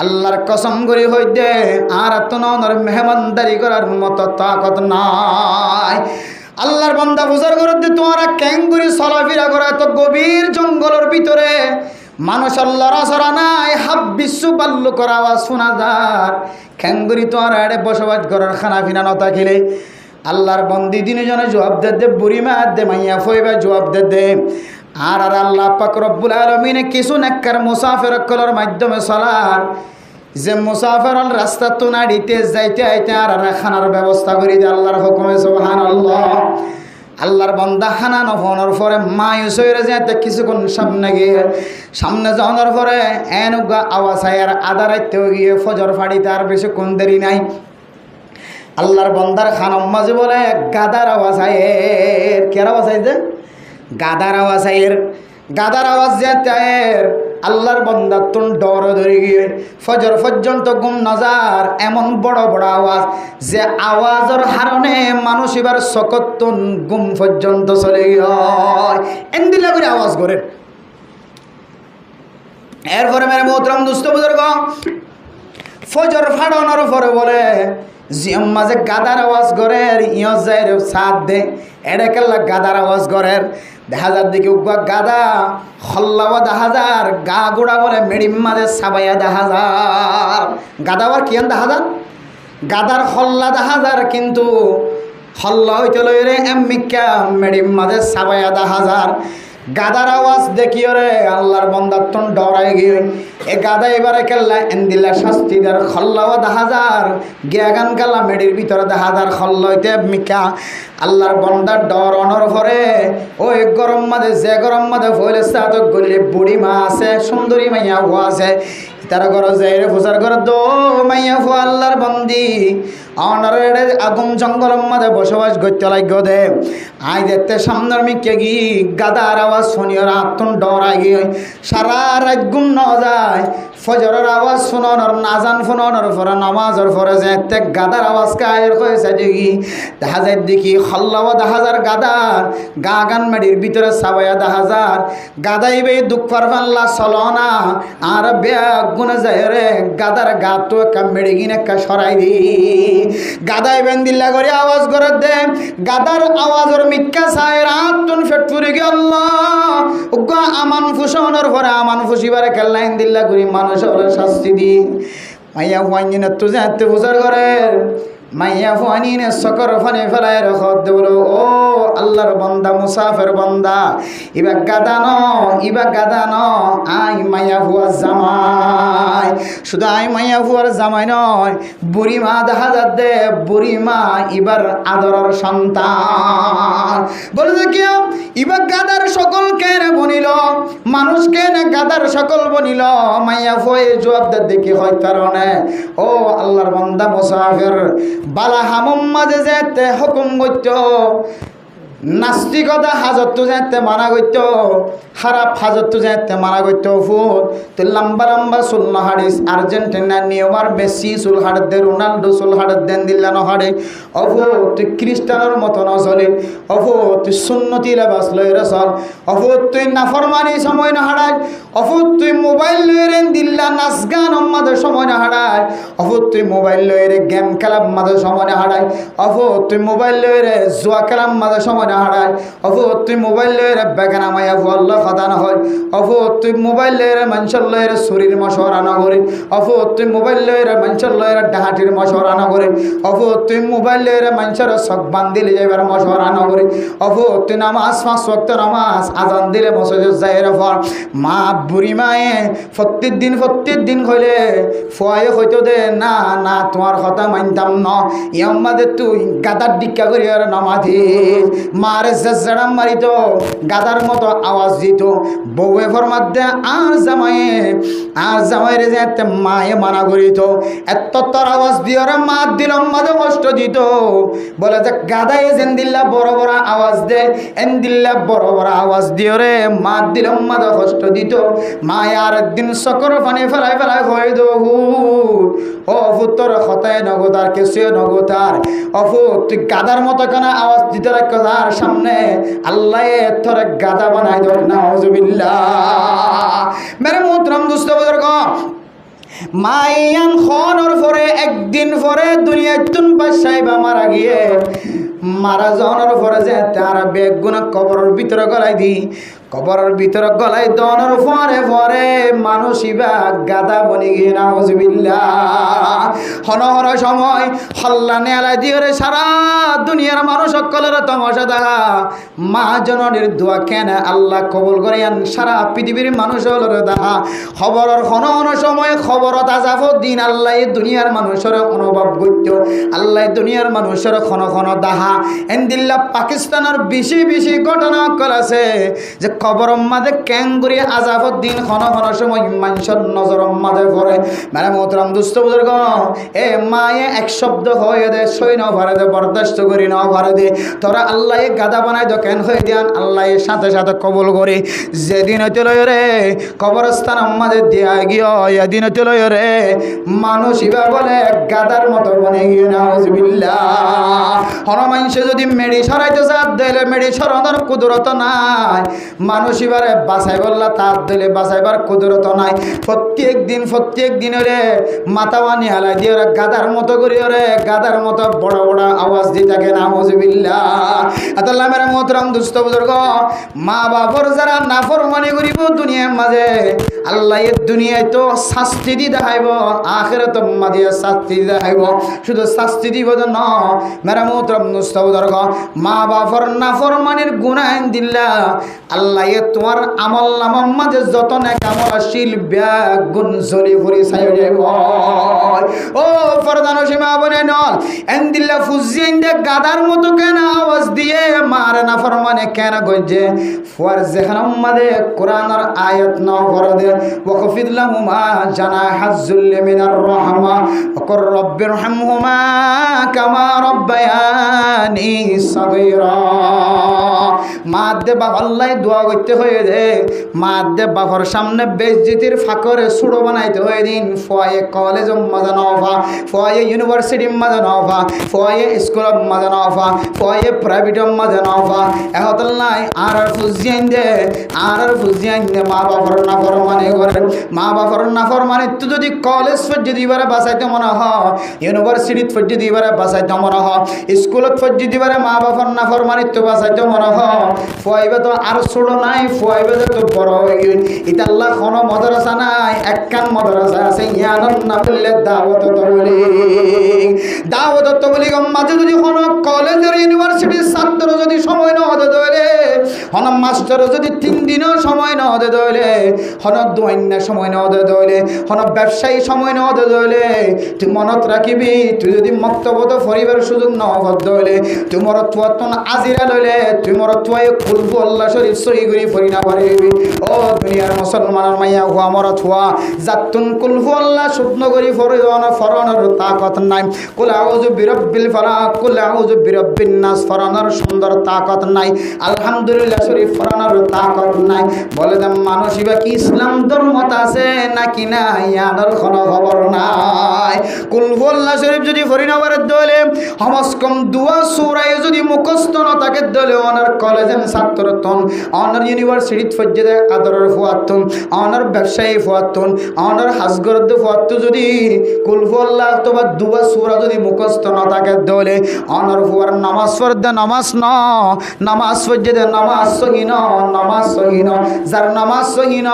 আল্লাহর কসম করি হই দে আর তুন অনর মেহমানদারি করার মতো তাকত নাই আল্লাহর বান্দা বুঝার করে তোমরা ক্যাঙ্গুরি চলাফেরা করে এত গভীর জঙ্গলের ভিতরে মানুষ আল্লাহর আসরা নাই হাব বিশ্ব বাল্য করা আওয়াজ শোনা যার ক্যাঙ্গুরি তোমার এড়ে বসবাস করার খানা ফিনা নতা খেলে আল্লাহর বন্দি দিনে জনে জবাব দে বুড়ি মা দে মাইয়া ফইবা জবাব দে আর আল্লাহ পাক রব্বুল আলামিনে কিছু নেককার মুসাফির কলার মাধ্যমে চলার যে মুসাফির রাস্তা তো নাড়িতে যাইতে আইতে আর খানার ব্যবস্থা করি দে আল্লাহর হুকুমে সুবহানাল্লাহ আল্লাহর বান্দা খানা নফনের পরে মায়ুস হয়ে যেতে কিছুক্ষণ সামনে যাওয়ার পরে এনুগা আওয়াজ আয়ার আধা রাইতে গিয়ে ফজর ফাড়িতে আর বেশিক্ষণ দেরি নাই আল্লাহর বান্দার খানম মাঝে বলে গাদার আওয়াজ আয়ের কের আওয়াজ আইছে গাদার আওয়াজ আয়ের গাদার আওয়াজ যেতে আয়ের আল্লাহর বান্দা তুন ডর ধরে গিয়ে ফজর পর্যন্ত ঘুম নজার এমন বড় বড় আওয়াজ যে আওয়াজের হারণে মানুষ এবার সকতুন ঘুম পর্যন্ত চলে গিয়ে এন্দিলা করে আওয়াজ করে এরপরে মেরে মোহতরম দুস্থ বুজুর্গ ফজর ফাড়ানোর পরে বলে জিয়ম মাঝে গাদার আওয়াজ করে ইয় যায় সাথ দে এড়ে কেল্লা গাদার আওয়াজ করে দেখা যার দিকে গাদা হল্লাওয়া দেখা যার গা গোড়া বলে মেডিম মাঝে সাবাইয়া দেখা যার গাদা আবার কিয়ান দেখা যার গাদার হল্লা দেখা যার কিন্তু হল্লা হইতে লইরে এমিকা মেডিম মাঝে সাবাইয়া দেখা যার গাদার আওয়াজ দেখিও রে আল্লাহর বান্দার তন ডরাই গিয়ে এ গাদা এবারে কেল্লা এন্দিলা শাস্তিদার খল্লাও দেখা যার গিয়াগান কালা মেডির ভিতরে দেখা যার খল্লা হইতে মিকা আল্লাহর বান্দার ডর অনর ভরে ওই গরম মাঝে যে গরম মাঝে ফইলে সাত গলে বুড়ি মা আছে সুন্দরী মাইয়া হো আছে তারা ঘর যাই রে ফুসার ঘর দো মাইয়া হো আল্লাহর বন্দি অনারের আগুন জঙ্গলের মাঝে বসবাস করতে লাগো দে আই দেখতে সামনের মিকে গি গাদার আওয়াজ শুনিও রাতন ডরাই গিয়ে সারা রাত ঘুম ন যায় ফজরের আওয়াজ শুনানোর নাজান শুনানোর পরে নামাজের পরে যেতে গাদার আওয়াজ কায়ের হয়েছে দেখি দেখা যায় দেখি হল্লাওয়া দেখা যার গাদার গা গান মেডির ভিতরে সাবাইয়া দেখা যার গাদাইবে দুঃখ পারবাল্লা চলো না আর ব্যাগ গুনে যায় রে গাদার গা তো একটা মেডি কিনে একটা সরাই দি গাদাই বেন্দিল্লা করে আওয়াজ করে দে গাদার আওয়াজের মিক্কা চায় রাত তুন ফেট ফুরি গে আল্লাহ আমান ফুসানোর পরে আমান ফুসিবারে খেললাইন দিল্লা করি মানুষ শাস্তি দি মাইয়া হুয়াইন তো যাতে ফুসার করে মাইয়া ফুয়ানিনে সকর ফানে ফেলায় রেখত বলো ও আল্লাহর বান্দা মুসাফির বান্দা ইবা গাদানো আই মাইয়া ফুয়ার জামাই শুধু আই মাইয়া ফুয়ার জামাই নয় বুড়ি মা দেখা যাচ্ছে বুড়ি মা ইবার আদরের সন্তান বলে যে কি ইবা গাদার সকল কেন বনিল মানুষ কেন গাদার সকল বনিল মাইয়া ফুয়ে জবাব দেখি হয় কারণে ও আল্লাহর বান্দা মুসাফির বালা হামম মাঝে যেতে হুকুম করত নাস্তিকতা হাজতটো যেতে মানা করত খারাপ হাজতটো যেতে মানা করত ফুট তো লম্বা লম্বা চুল নহাড়িস আর্জেন্টিনা নিয়মার মেসি চুল হাড় দে রোনাল্ডো চুল হাড় দেন দিল্লা নহাড়ে অফু তুই খ্রিস্টানের মতো নচলে অফু তুই সুন্নতি লেবাস লইরে চল অফু তুই নাফরমানি সময় নহাড়াই অফু তুই মোবাইল লইরে দিল্লা নাচ গান মাঝে সময় নহাড়াই অফু তুই মোবাইল লইরে গেম খেলার মাঝে সময় নহাড়াই অফু তুই মোবাইল লইরে জুয়া খেলার মাঝে সময় হারায় অফু তুই মোবাইল লইরে বেগানা মাইয়া আল্লাহ কথা না হয় অফু তুই মোবাইল লইরে মানুষের লইরে শরীর মশরা না করে অফু তুই মোবাইল লইরে মানুষের লইরে ডাহাটির মশরা না করে অফু তুই মোবাইল লইরে মানুষের চক বান্ধিলে যাইবার মশরা না করে অফু তুই নামাজ 5 ওয়াক্ত নামাজ আজান দিলে মসজিদে যাইরে ফর মা বুড়ি মায়ে প্রত্যেক দিন হইলে ফুয়ায়ে হইতো দে না না তোমার কথা মানতাম ন ইয়াম্মাদে তুই গাদার ডিক্কা করি আর নামাজি মারে জেজড়াম মারিত গাদার মতো আওয়াজ দিত বউয়ে ফরমাদ্দে আর জামাইরে যেতে মায়ে মানা করিত এত তোর আওয়াজ দিও রে মা দিলম মাঝে কষ্ট দিত বলে যে গাদায় যেন দিল্লা বড় বড় আওয়াজ দে এন দিল্লা বড় বড় আওয়াজ দিও রে মা দিলম মাঝে কষ্ট দিত মায়ে আর একদিন সকর পানি ফেলাই হয়ে দো ও ফুতর খতায় নগতার কেসে নগতার অফু তুই গাদার মতো কেন আওয়াজ দিতে রাখ আর সামনে আল্লাহ তোরে গাদা বানাই দো নাউজুবিল্লাহ মেরে মোহতরম দোস্ত বুজুর্গ মাইয়ান খনর পরে একদিন পরে দুনিয়াতুন বাসাইবা মারা গিয়ে মারা যাওয়ার পরে যে তার বেগুনা কবরের ভিতরে গলাই দি কবরের ভিতরে গলাই দনের পরে মানুষ ইবা গাদা বনি গিয়ে নাউজুবিল্লাহ হন সময় হল্লা নেলা দিয়ে সারা দুনিয়ার মানুষ সকলের তমাশা দেখা মা জননীর দোয়া কেন আল্লাহ কবুল করেন সারা পৃথিবীর মানুষ হলের দেখা খবরের হন সময় খবরত আজাব দিন আল্লাহ দুনিয়ার মানুষের অনুভব করত আল্লাহ দুনিয়ার মানুষের ক্ষণ দেখা এন্দিল্লা পাকিস্তানের বেশি ঘটনা আছে যে কবরম মাঝে ক্যাঙ্গুরি আজাবত দিন ক্ষণ সময় মানুষের নজরম মাঝে পড়ে মানে মোহতরম দুস্থ বুজুর্গ এ মায়ে এক শব্দ হয়ে দে সই ন ভারে দে বরদাস্ত করি ন ভারে দে তোরা আল্লাহ গাদা বানাই দো কেন হয়ে দিয়ান আল্লাহ সাথে সাথে কবুল করে যেদিন হইতে লয় রে কবরস্থান মাঝে দিয়া গিয়ে এদিন হইতে লয় রে মানুষ ইবা বলে গাদার মতো বনে গিয়ে নাউজুবিল্লাহ হন মানুষে যদি মেড়ি সরাইতে চাপ দিলে মেড়ি সরানোর কুদরত নাই মানুষ এবারে বাসাই বললা তার দিলে বাসাইবার কুদরত নাই প্রত্যেক দিন রে মাথা বানি হালাই দিয়ে ওরা গাদার মতো করি রে গাদার মতো বড় আওয়াজ দিয়ে থাকে নাউজুবিল্লাহ আল্লাহ মেরা মোহতরম দুস্থ বুজুর্গ মা বাবার যারা নাফরমানি করিব দুনিয়ার মাঝে আল্লাহ দুনিয়ায় তো শাস্তি দি দেখাইব আখিরাত মাঝে শাস্তি দেখাইব শুধু শাস্তি দিব ন মেরা মোহতরম দুস্থ বুজুর্গ মা বাবার নাফরমানির গুনাহ দিল্লা আল্লাহ তোমার আমল নামার মাঝে যত নেক আমল আসিল ব্যাগ গুণ জ্বলি ফুরি ছাই যাব ও ফরদান সীমা বনে নল এন্দিল্লা ফুজিন দে গাদার মতো কেন আওয়াজ দিয়ে মার নাফরমানে কেন গজে ফুয়ার যেখানে মাঝে কোরআনের আয়াত ন করে দে ওয়াকফিদ লাহুমা জানাহাজ যুল মিনার রাহমা ওয়াকুর রব্বিরহামহুমা কামা রব্বায়ানি সাগীরা মাদ্দে বাবা আল্লাহ দোয়া করতে হয়ে দে মাদ্দে বাবার সামনে বেজ্জিতির ফাকরে সুড়ো বানাইতে হয়ে দিন ফয়ে কলেজ মাঝে নফা ফয়ে ইউনিভার্সিটি মাঝে নফা ফয়ে স্কুল মাঝে নফা ফয়ে প্রাইভেট মাঝে নফা এহতাল্লাই আর ফুজিয়ান দে মা বাবার নাফরমানি করে মা বাবার নাফরমানি তো যদি কলেজ ফজ্জি দিবারে বাঁচাইতে মনে হয় ইউনিভার্সিটিত ফজ্জি দিবারে বাঁচাইতে মনে হয় স্কুলত ফজ্জি দিবারে মা বাবার নাফরমানি তো বাঁচাইতে মনে হয় ফুয়াইবে তো আর ছোট নাই, ফুয়াইবে তো বড় হয়ে গেল। এটা আল্লাহ কোনো মাদ্রাসা নাই, একখান মাদ্রাসা আছে, ইয়ানোর নাম বললে দাওয়াত তাবলীগ। দাওয়াত তাবলীগ মাঝে যদি কোনো কলেজের ইউনিভার্সিটির ছাত্র যদি সময় না হতে ধরে, হন মাস্টার যদি 3 দিনও সময় না হতে ধরে, হন দোয়ান্না সময় না হতে ধরে, হন ব্যবসায়ী সময় না হতে ধরে, তুই মনত রাখিবি তুই যদি মক্তবত পরিবারের সুযোগ না হতে ধরে, তুই মরত তুয়াতন আজিরা লইলে তুই মরত তুয়াই কুলহু আল্লাহ শরীফ সহি করি পড়ি না পারিবি। ও দুনিয়ার মুসলমানের মাইয়া হুয়া মরত হুয়া জাতুন কুলহু আল্লাহ শুকনো করি ফরিদন ফরানোর তাকত নাই, কুল আউযু বিরাব্বিল ফালাক কুল আউযু বিরাব্বিন নাস ফরানোর সুন্দর তাকত নাই, আলহামদুলিল্লাহ শরীফ ফরানোর তাকত নাই। বলে দাম মানুষ ইবা কি ইসলাম ধর্মত আছে নাকি নাই, আদর কোনো খবর নাই। কুলহু আল্লাহ শরীফ যদি ফরি না পারে দলে হমস্কম দুয়া সূরা যদি মুখস্থ না থাকে দলে অনার কলেজের ছাত্রতন, অনার ইউনিভার্সিটি ফজ্জে আদরের ফুয়াতুন, অনার ব্যবসায়ী ফুয়াতুন, অনার হাজগরদ ফুয়াতু যদি কুলহু আল্লাহ অথবা দুয়া সূরা যদি মুখস্থ না থাকে দলে অনার ফুয়ার নামাজ পড়তে নামাজ ন, নামাজ ফজ্জে নামাজ সহি ন, নামাজ সহি ন। যার নামাজ সহি ন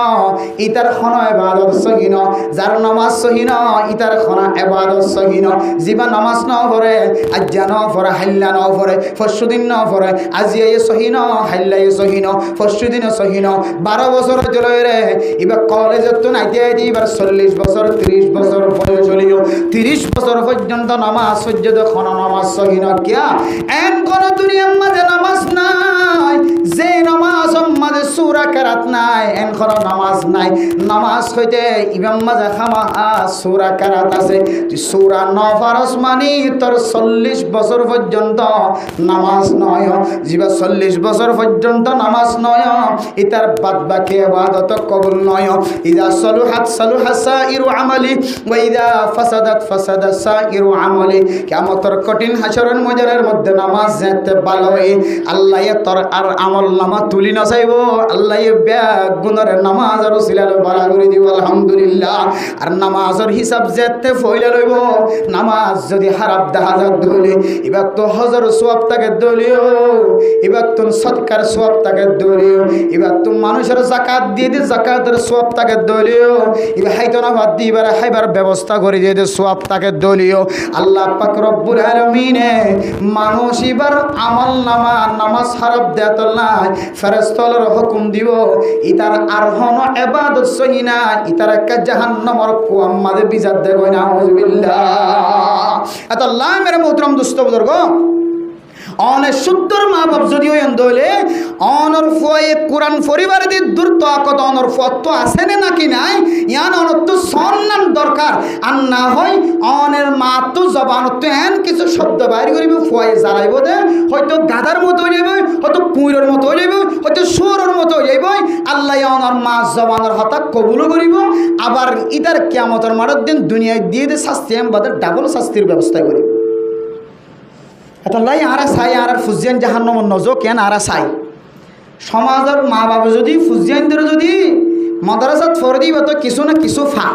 ইতার খন ইবাদত সহি ন, যার নামাজ সহি ন ইতার খন ইবাদত সহি ন। জিবা নামাজ ন পড়ে আজ্জা ন পড়ে হাল্লা ন পড়ে পরশুদিন ন পড়ে আজিয়াই সহি ন হাল্লাই সহি ন পরশুদিন সহি ন। 12 বছর চলে রে এবার কলেজে তো নাইতে আইতে এবার 40 বছর 30 বছর বয়স হলিও 30 বছর পর্যন্ত নামাজ সজ্জদ খন নামাজ সহি ন। কিয়া এন কোন দুনিয়ার মাঝে নামাজ নাই, যে নামাজ মাঝে সূরা কেরাত নাই, এন কোন নামাজ নাই। নামাজ হইতে ইমাম মাঝে খামা সূরা কেরাত আছে, সূরা ন ফারস মানি তোর 40 বছর পর্যন্ত নামাজ নয়, জিবা 40 বছর পর্যন্ত নামাজ নয়, ইতার বাদ বাকি ইবাদত কবুল নয়। ইদা সলুহাত সলুহা সাইরু আমালি ওয়া ইদা ফাসাদাত ফাসাদা সাইরু আমালি। কিয়ামতের কঠিন হাশরের ময়দানের মধ্যে নামাজ যেতে ভালো হয়, আল্লাহ তোর আর আমল নামা তুলি না চাইব, আল্লাহ ব্যাগ গুণের নামাজ আর সিলাল বাড়া করে দিব আলহামদুলিল্লাহ। আর নামাজের হিসাব যেতে ফইলা লইব, নামাজ যদি হারাপ দেখা যাক ধরে এবার তো হজর সোয়াব তাকে দলিও, এবার তো সৎকার সোয়াব তাকে দলিও, এবার তো মানুষের জাকাত দিয়ে দিয়ে জাকাতের সোয়াব তাকে দলিও, এবার হাইতনা ভাত দিয়ে এবার হাইবার ব্যবস্থা করে দিয়ে দিয়ে সোয়াব তাকে দলিও। আল্লাহ পাক রব্বুল আলামিনে মানুষ এবার আমল নামা নামাজ হারাপ দেত নাই, ফেরেশতার হুকুম দিব ইতার আর হন ইবাদত সহি না, ইতার একটা জাহান্নামের কুয়াম মাঝে বিজাত দেব না। আউযুবিল্লাহ। এত আল্লাহ মেরে মোহতরম দোস্ত বুজুর্গ অনেক সুন্দর মা বাপ যদি হইন দইলে অনর ফয়ে কোরআন পরিবারে দি দূর তো কত অনর ফত আছে নাকি নাই, ইয়ান অনর তো সম্মান দরকার। আর না হয় অনের মা তো জবানত তো এন কিছু শব্দ বাইর করিব ফয়ে জ্বালাইব দে, হয়তো গাধার মতো হয়ে যাবে, হয়তো কুইরের মতো হয়ে যাবে, হয়তো সুরের মতো হয়ে যাইব। আল্লাহ অনর মা জবানের হতা কবুলও করিব, আবার ইতার কিয়ামতের মাঠের দিন দুনিয়ায় দিয়ে দিয়ে শাস্তি আমাদের ডাবল শাস্তির ব্যবস্থা করিব। এতলাই আরা চাই আর ফুজিয়ান জাহান্নামের নজর কেন আরা চাই। সমাজের মা বাবা যদি ফুজিয়ানদের যদি মাদ্রাসাত ফরে দিব তো কিছু না কিছু ফা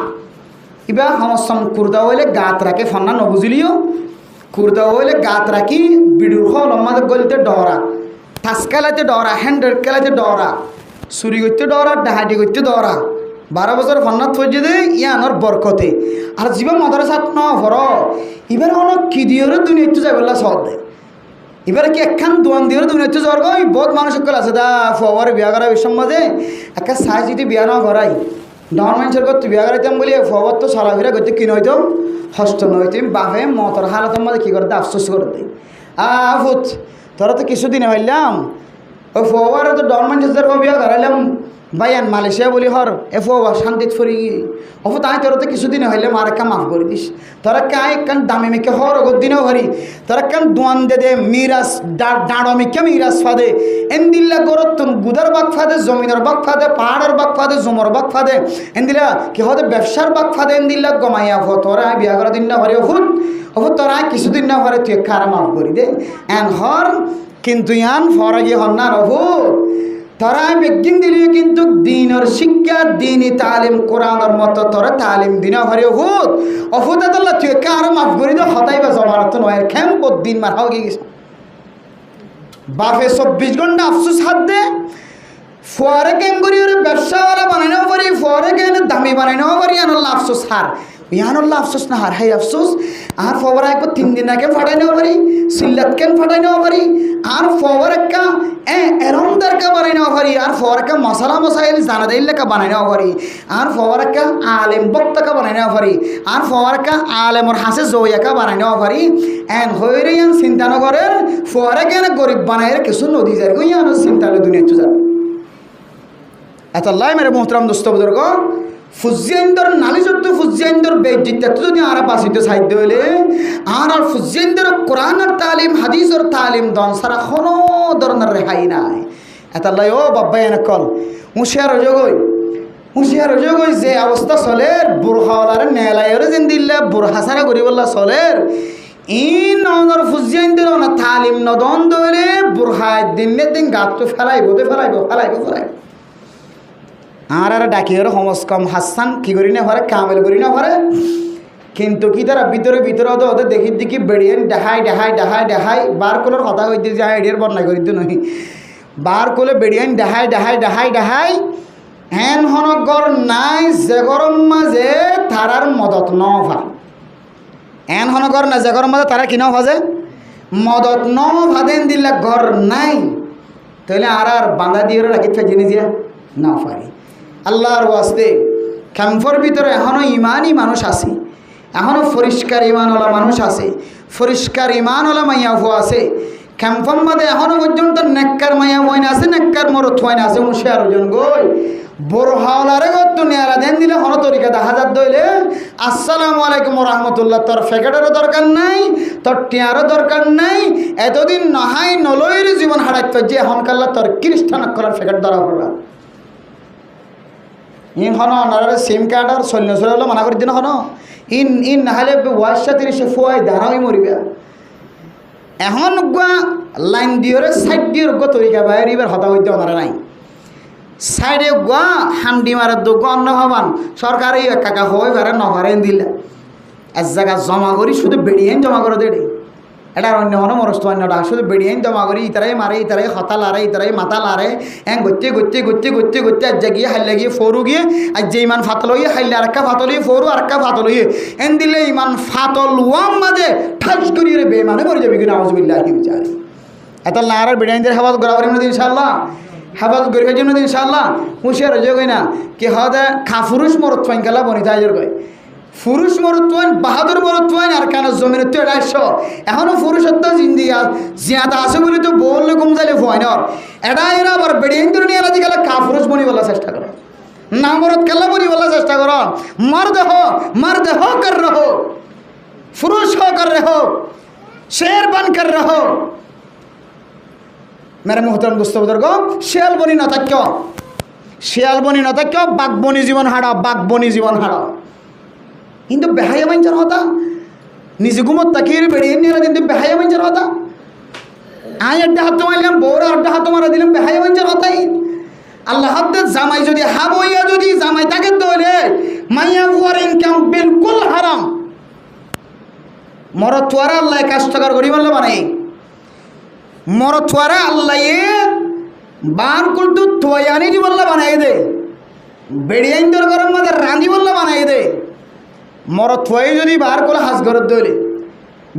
ইবা সমস্যা কুর্দা হইলে গাত রাখে ফন্না নবুঝিলিও, কুর্দা হইলে গাত রাখি বিড়ুর হল আমাদের গলিতে ডরা, টাচ খেলাতে ডরা, হ্যান্ডেল খেলাতে ডরা, চুরি করতে ডরা, ডাহাটি করতে ডরা। 12 বছর ফন্নাত ফজে দে ইয়ানোর বরকতে। আর জীবন মাদ্রাসাত ন ফর এবার অনেক কি দিয়ে দুনিয়াতে যাই বললা সব দেয়। এবারে কি একখান দোয়ান দিয়ে দুনিয়াতে যাওয়ার গই বহুত মানুষ সকল আছে দা ফোয়ার বিয়া করা বিষম মাঝে একটা সাজ যদি বিয়া না করাই ডাউন মানুষের করতে বিয়া করাইতাম বলি ফোয়ার তো সারাফিরা করতে কিনে হইতো হস্ত নইতে বাপে মতর হালতের মাঝে কী করে আফসোস করে দেয়। ফুট তোরা তো কিছুদিনে হইলাম ওই ফোয়ার তো ডাউন মানুষের বিয়া করাইলাম ভাইয়ান মালয়েশিয়া বলি হর এ ফোয়া শান্তিত ফরি অফ তাই তোরা তো কিছুদিন হইলে মার একটা মাফ করে দিস। তোরা কাই কান দামি মেকে হর অগর দিনেও হরি তোরা কান দোয়ান দে দে মিরাজ ডাঁড় মেকে মিরাজ ফাদে এনদিল্লা গরত তুন বুধার বাক ফাদে, জমিনের বাক ফাদে, পাহাড়ের বাক ফাদে, জমর বাক ফাদে, এনদিল্লা কি হতে ব্যবসার বাক ফাদে এনদিল্লা গমাইয়া হো তোরা বিয়া করা দিন না হরে অফুট অফুট তোরা কিছুদিন না হরে তুই কারা মাফ করি দে এন হর কিন্তু ইয়ান ফরাগি হন না অফুট তোরা বেগিন দিলিও কিন্তু দিনের শিক্ষা দিনই তালিম কোরআনের মতো তোরা তালিম দিন হরে হুত অফুত আল্লাহ তুই কারো মাফ করি তো হতাই বা জমানত নয় খেম দিন মার হয়ে গেছে বাপে 24 ঘন্টা আফসোস হাত দে ফুয়ারে কেন করি ওরে ব্যবসাওয়ালা বানাইনাও পারি ফুয়ারে কেন দামি বানাইনাও পারি আনল্লা আফসোস হার ইয়ানুল্লাহ আফসোস না হার হাই আফসোস আর ফওয়ার একবার 3 দিন আগে ফাটাই নেওয়া পারি সিল্লাত কেন ফাটাই নেওয়া পারি আর ফওয়ার একটা এরমদার কা বানাই নেওয়া পারি আর ফওয়ার একটা মশলা মশাইল জানা দিল কা বানাই নেওয়া পারি আর ফওয়ার একটা আলেম বক্তা কা বানাই নেওয়া পারি আর ফওয়ার একটা আলেমর হাসে জয়া কা বানাই নেওয়া পারি এন হইরে ইয়ান চিন্তা নকরে ফওয়ারে কেন গরিব বানাই কিছু নদী যায় ইয়ান চিন্তা হলে দুনিয়া তো যাবে এত আল্লাহ মেরে মোহতরাম দোস্ত বুজুর্গ ফুজিয়াইন্দর নালিজত্ব ফুজিয়াইন্দর বেজিত্ব যদি আর বাসিতে সাহিত্য হইলে আর ফুজিয়াইন্দর কোরআন আর তালিম হাদিস আর তালিম দন সারা কোনো ধরনের রেহাই নাই এত আল্লাহ ও বাব্বা এনে কল হুঁশিয়ার হয়ে যে অবস্থা চলের বুড়হাওয়ালারে নেলাইরে যেন দিল্লা বুড়হা সারা গরিবল্লা চলের ইন নর ফুজিয়াইন্দর না তালিম নদন দইলে বুড়হায় দিনে দিন গাছটো ফেলাইব আর ডাকি ওর সমস কম হাসান কি করি না পারে কামেল করি না পারে কিন্তু কি তারা ভিতরে ওদের দেখি বেড়িয়ে ডাহাই বার কলোর কথা হইতে যে এডিয়ার বর্ণাই করি নহি বার কলে বেড়িয়ে ডাহাই হেন হনগর নাই যে গরম মাঝে তারার মদত নভা এন হনগর না যে গরম মাঝে তারা কি নভাজে মদত নভাদেন দিলে ঘর নাই তাহলে আর বাঁধা দিয়ে রাখি ফেজিনি দিয়া না পারি আল্লাহর ওয়াস্তে ক্যাম্পর ভিতরে এখনও ইমানই মানুষ আছে এখনও পরিষ্কার ইমানওয়ালা মানুষ আছে পরিষ্কার ইমানওয়ালা মাইয়া ভুয়া আছে ক্যাম্পর মধ্যে এখনও পর্যন্ত নেককার মাইয়া বইন আছে নেককার মরত হইন আছে মুশে আর ওজন গই বড় হাওলারে গত নেয়ারা দেন দিলে হন তরিকা 10,000 দইলে আসসালামু আলাইকুম রহমতুল্লাহ তোর ফেকেটেরও দরকার নাই তোর টিয়ারও দরকার নাই এতদিন নহাই নলইর জীবন হারাইত যে হনকাল্লা তোর খ্রিস্টান করার ফেকেট ধরা পড়া ইন হন নারে সিম কার্ড আর সৈন্য হলো মানা করে দিন হন ইন নাহলে ওয়াশা 30 ফুয়াই দাঁড়াই মরিবা এখন গুয়া লাইন দিয়ে সাইড দিয়ে গো তরিকা বাইরে এবার হতা হইতে ওনারা নাই সাইডে গুয়া হান্ডি মারার দোক অন্য ভবান সরকার এই কাকা হয়ে পারে নভারেন দিলে এক জায়গা জমা করি শুধু বেড়িয়ে জমা করে দেড়ে এটা অন্য হনো মরস্ত অন্যটা শুধু বেড়িয়ে জমা করি ইতারাই মারে ইতারাই হতা লারে ইতারাই মাথা লারে গতে আজ গিয়ে হাইলে গিয়ে ফরু গিয়ে আজ যে ইমান ফাতল হইয়ে হাইলে আর একটা ফাতল হইয়ে ফরু আর একটা ফাতল হইয়ে এন দিলে ইমান ফাতল ওয়াম মাঝে ঠাস করিয়ে রে বেমানে মরে যাবে কিনা আউযুবিল্লাহি বিচারে এত লারার বেড়িয়ে হেফাজত করা পারি না ইনশাআল্লাহ হেফাজত করিবার জন্য ইনশাআল্লাহ হুঁশিয়ার হয়ে গই না কি হদে খাফুরুষ মরত ফাইন খেলা বনি তাই কয় পুরুষ মরত্বেন বাহাদুর মরত্বেন আর কেন জমিনের তো 150 এখনো পুরুষত্ব জিন্দিগি জিয়াদা আছে বলে তো বললে কম যাইলে ভয় না এটা এরা আবার বেড়িয়ে ধরে নিয়ে আলাদা গেলে কাপুরুষ বনি বলার চেষ্টা করো না মরত খেলা বনি বলার চেষ্টা করো मर्द हो कर रहो पुरुष हो कर रहो शेर बन कर रहो मेरे मोहतरम दोस्तों बुजुर्गो শিয়াল বনি না থাকো বাঘ বনি জীবন হারাও কিন্তু বেহায়া বাঞ্চার হতা নিজে ঘুমত তাকিয়ে বেড়িয়ে নিয়ে কিন্তু বেহায়া বাঞ্চার হতা আয় একটা হাত মারলাম বউরা একটা হাত মারা দিলাম বেহায়া বাঞ্চার হতাই আল্লাহ হাতে জামাই যদি হাবইয়া যদি জামাই তাকে দলে মাইয়া ফুয়ার ইনকাম বিলকুল হারাম মরত ফুয়ারা আল্লাহ কাজটাকার করি বললে বানাই মরত ফুয়ারা আল্লাহ বার কুলতু তোয়ানি দি বললে বানাই দে বেড়িয়াইন তোর গরম মাঝে রাঁধি বললে বানাই দে মরত থুয়াই যদি বার করে হাজ ঘরত দইলে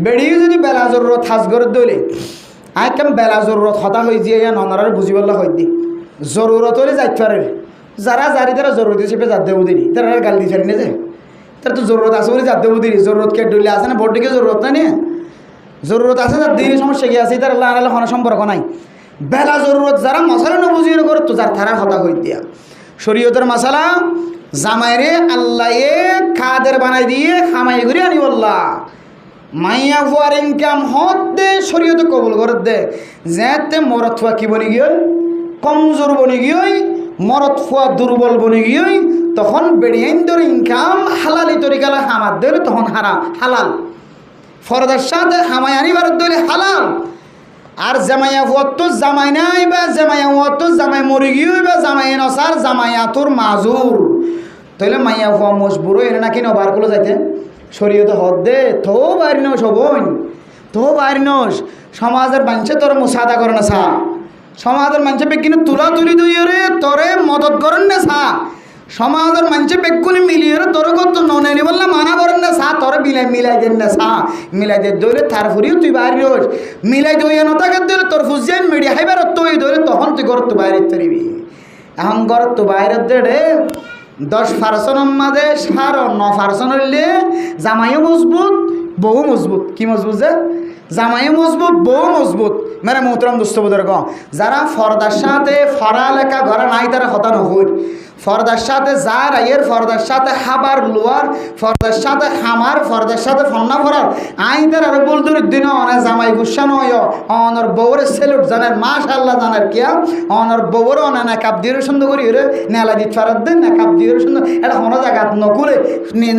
বেড়িয়ে যদি বেলা জরুরত হাজ ঘরত দইলে আই কেম বেলা জরুরত হতা হয়ে যে ননার বুঝিবল্লা হয়ে দি জরুরত হলে যাইতে পারে যারা জারি তারা জরুরত হিসেবে যাত দেবো দিনি তারা গাল দিয়ে ছাড়ি না যে তার তো জরুরত আছে বলে যাত দেবো দিনি জরুরত কে ডইলে আছে না ভোট দিকে জরুরত নাই নিয়ে জরুরত আছে যার দিনের সমস্যা গিয়ে আছে তার আল্লাহ আল্লাহ কোনো সম্পর্ক নাই বেলা জরুরত যারা মশালা না বুঝিয়ে করো তো যার তারা হতা হয়ে দিয়া শরীয়তের মশালা জামাইরে আল্লাহ খাদের বানাই দিয়ে খামাই ঘুরে আনি বললা মাইয়া ফুয়ার ইনকাম হতে শরীয়ত কবুল করে দে যেতে মরত ফুয়া কি বনি গিয়ে কমজোর বনি গিয়ে মরত ফুয়া দুর্বল বনি গিয়ে তখন বেড়িয়াইন তোর ইনকাম হালালি তরিকালা হামার দিলে তখন হালাল ফরদার সাথে হামাই আনিবার দিলে হালাল আর জামাইয়া ফুয়ার তো জামাই নাই বা জামাইয়া ফুয়ার তো জামাই মরি গিয়ে বা জামাই নসার জামাইয়া তোর মাজুর তাহলে মাইয়া ফুয়া মজবুর এনে নাকি নবার গুলো যাইতে শরীয়তে হদ দে তো বাইরে নেও সবন তো বাইর নোস সমাজের মানুষে তোর মুসাদা করে না সা সমাজের মানুষে বেগিনে তুলা তুলি দইরে তোরে মদত করেন না সা সমাজের মানুষে বেগুনি মিলিয়ে তোর কত ননে বললাম মানা করেন না সা তোরে মিলাই দেন না সা মিলাই দে দইরে তার ফুরিও তুই বাইর নোস মিলাই দইয়া নতাকে দিলে তোর ফুজিয়ান মিডিয়া হাইবার তুই দইরে তখন তুই ঘর তো বাইরে তরিবি এখন ঘর তো বাইরে দে 10% মাঝে 9% হইলে জামাইও মজবুত বউ মজবুত কি মজবুত যে জামাইও মজবুত বউ মজবুত মানে মোহতরম দোস্ত বুজুর্গ যারা ফরদার সাথে ফরালেখা ঘরে নাই তারা হতা নহই ফরদার সাথে যার আইয়ের ফরদার সাথে হাবার লোয়ার ফরদার সাথে হামার ফরদার সাথে ফন্না ফরার আইনদের আর বলদুর দিন অনেক জামাই গুসা নয় অনর বউরে সেলুট জানার মাশাআল্লাহ জানার কিয়া অনর বউরে অনেক নাকাব দিয়ে সুন্দর করি রে নেলা দিত ফারাত দেন নাকাব দিয়ে সুন্দর এটা হনো জায়গাত নকুলে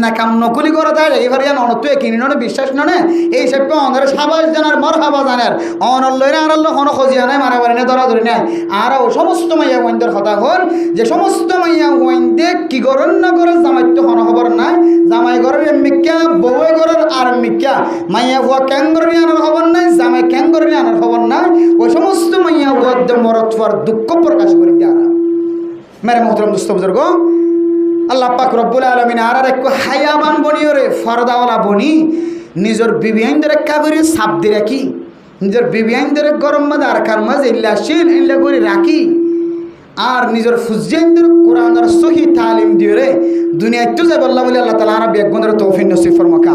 নাকাম নকুলি করে দেয় এবার ইয়ান অন তুই কিনি ননে বিশ্বাস ননে এই সব অনর সাবাস জানার মর হাবা জানার অনর লইরা আর আল্লাহ হনো খজিয়া নাই মারা বাড়ি না ধরা ধরে নেয় আর ও সমস্ত মাইয়া বন্ধের কথা হল যে সমস্ত মাইয়া ওয়াইন্দে কি গরন না করে জামাই তো হন খবর নাই জামাই ঘরের মিক্কা বউয়ে ঘরের আর মিক্কা মাইয়া হুয়া ক্যাং করে আনার খবর নাই জামাই ক্যাং করে আনার খবর নাই ওই সমস্ত মাইয়া হুয়াদ মরত ফর দুঃখ প্রকাশ করে দেওয়া মেরে মোহতরম দোস্ত বুজুর্গ আল্লাহ পাক রব্বুল আলামিন আর একটু হায়াবান বনিও রে ফরদাওয়ালা বনি নিজের বিবিয়াইনদের একা করে সাপ দিয়ে রাখি নিজের বিবিয়াইনদের গরম মাঝে আর কার মাঝে ইল্লাশীল ইল্লা করে রাখি আর নিজের ফুজিয়াইনদের কোরআনের সহি তালিম দিয়ে রে দুনিয়ায় তো যাবে আল্লাহ বলে আল্লাহ তাআলা আর বেগুনের তৌফিক নসিব ফরমাকা।